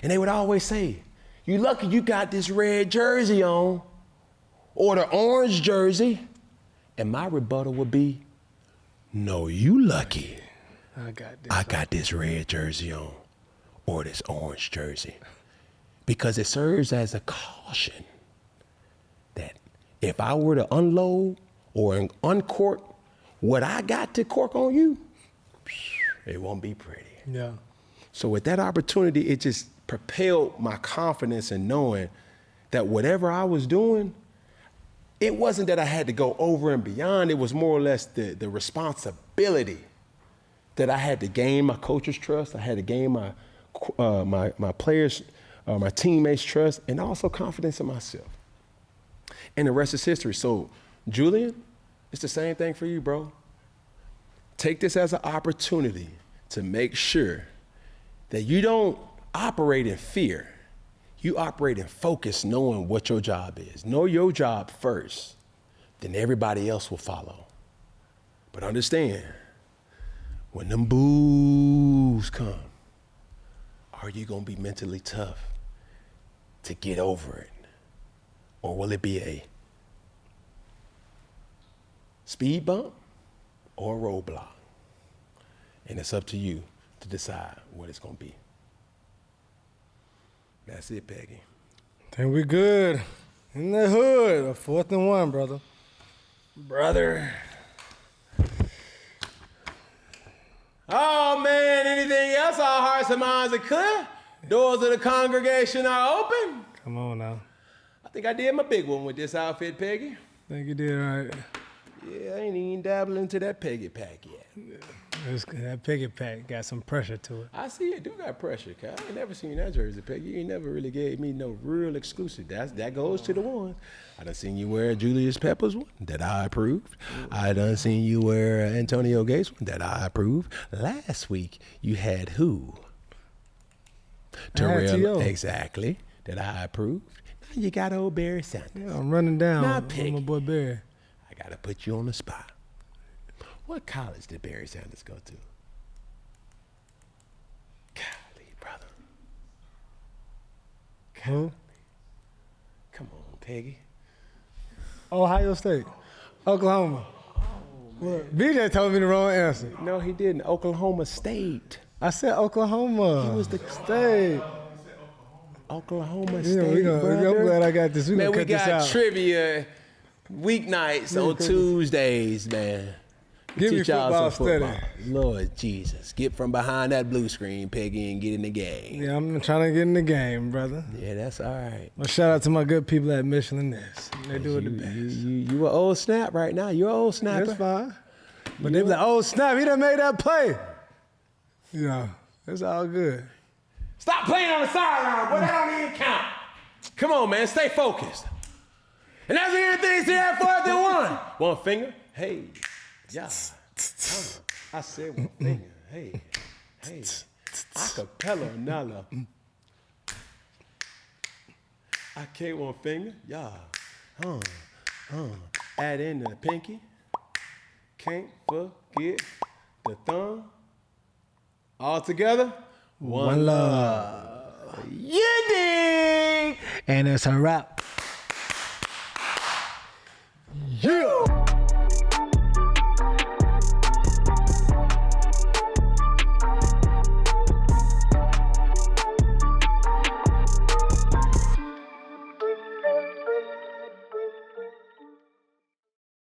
and they would always say, you lucky you got this red jersey on or the orange jersey. And my rebuttal would be, no, you lucky. I got this red jersey on or this orange jersey. Because it serves as a caution that if I were to unload or uncork what I got to cork on you, it won't be pretty. Yeah. So with that opportunity, it just propelled my confidence in knowing that whatever I was doing, it wasn't that I had to go over and beyond. It was more or less the responsibility that I had to gain my coach's trust. I had to gain my players, my teammates' trust, and also confidence in myself. And the rest is history. So, Julian, it's the same thing for you, bro. Take this as an opportunity to make sure that you don't operate in fear. You operate in focus, knowing what your job is. Know your job first, then everybody else will follow. But understand, when them boos come, are you gonna be mentally tough to get over it? Or will it be a speed bump or a roadblock? And it's up to you to decide what it's gonna be. That's it, Peggy. Think we good. In the hood, a 4th and 1, brother. Brother. Oh man, anything else? Our hearts and minds are clear. Doors of the congregation are open. Come on now. I think I did my big one with this outfit, Peggy. Think you did right. Yeah, I ain't even dabbling into that Peggy pack yet. That Peggy pack got some pressure to it. I see it do got pressure, cuz I ain't never seen that jersey, Peggy. You ain't never really gave me no real exclusive. That goes to the ones. I done seen you wear Julius Peppers one that I approved. I done seen you wear Antonio Gates one that I approved. Last week, you had who? Terrell, exactly, that I approved. Now you got old Barry Sanders. Yeah, I'm running down Now, on Peggy, my boy Barry. I gotta put you on the spot. What college did Barry Sanders go to? Golly, brother. Who? Come on, Peggy. Ohio State. Oklahoma. BJ told me the wrong answer. No, he didn't. Oklahoma State. I said Oklahoma. He was the State. Oklahoma Yeah, State, brother. I'm glad I got this. Man, we cut this got out. trivia weeknights on Tuesdays, man. Give me Teach y'all football some football. study. Lord Jesus. Get from behind that blue screen, Peggy, and get in the game. Yeah, I'm trying to get in the game, brother. Yeah, that's all right. Well, shout out to my good people at Michelin Ness. They do it the best. You an old snap right now. You're an old snapper. That's fine. But they be like, oh, snap, he done made that play. You know, it's all good. Stop playing on the sideline, boy. That don't even count. Come on, man. Stay focused. And that's the everything's here at 4th and 1. One finger. Hey. Yeah. I said one finger. Hey. Acapella Nala. I can't one finger. Yeah. Add in the pinky. Can't forget the thumb. All together. One love. You dig? And it's a wrap.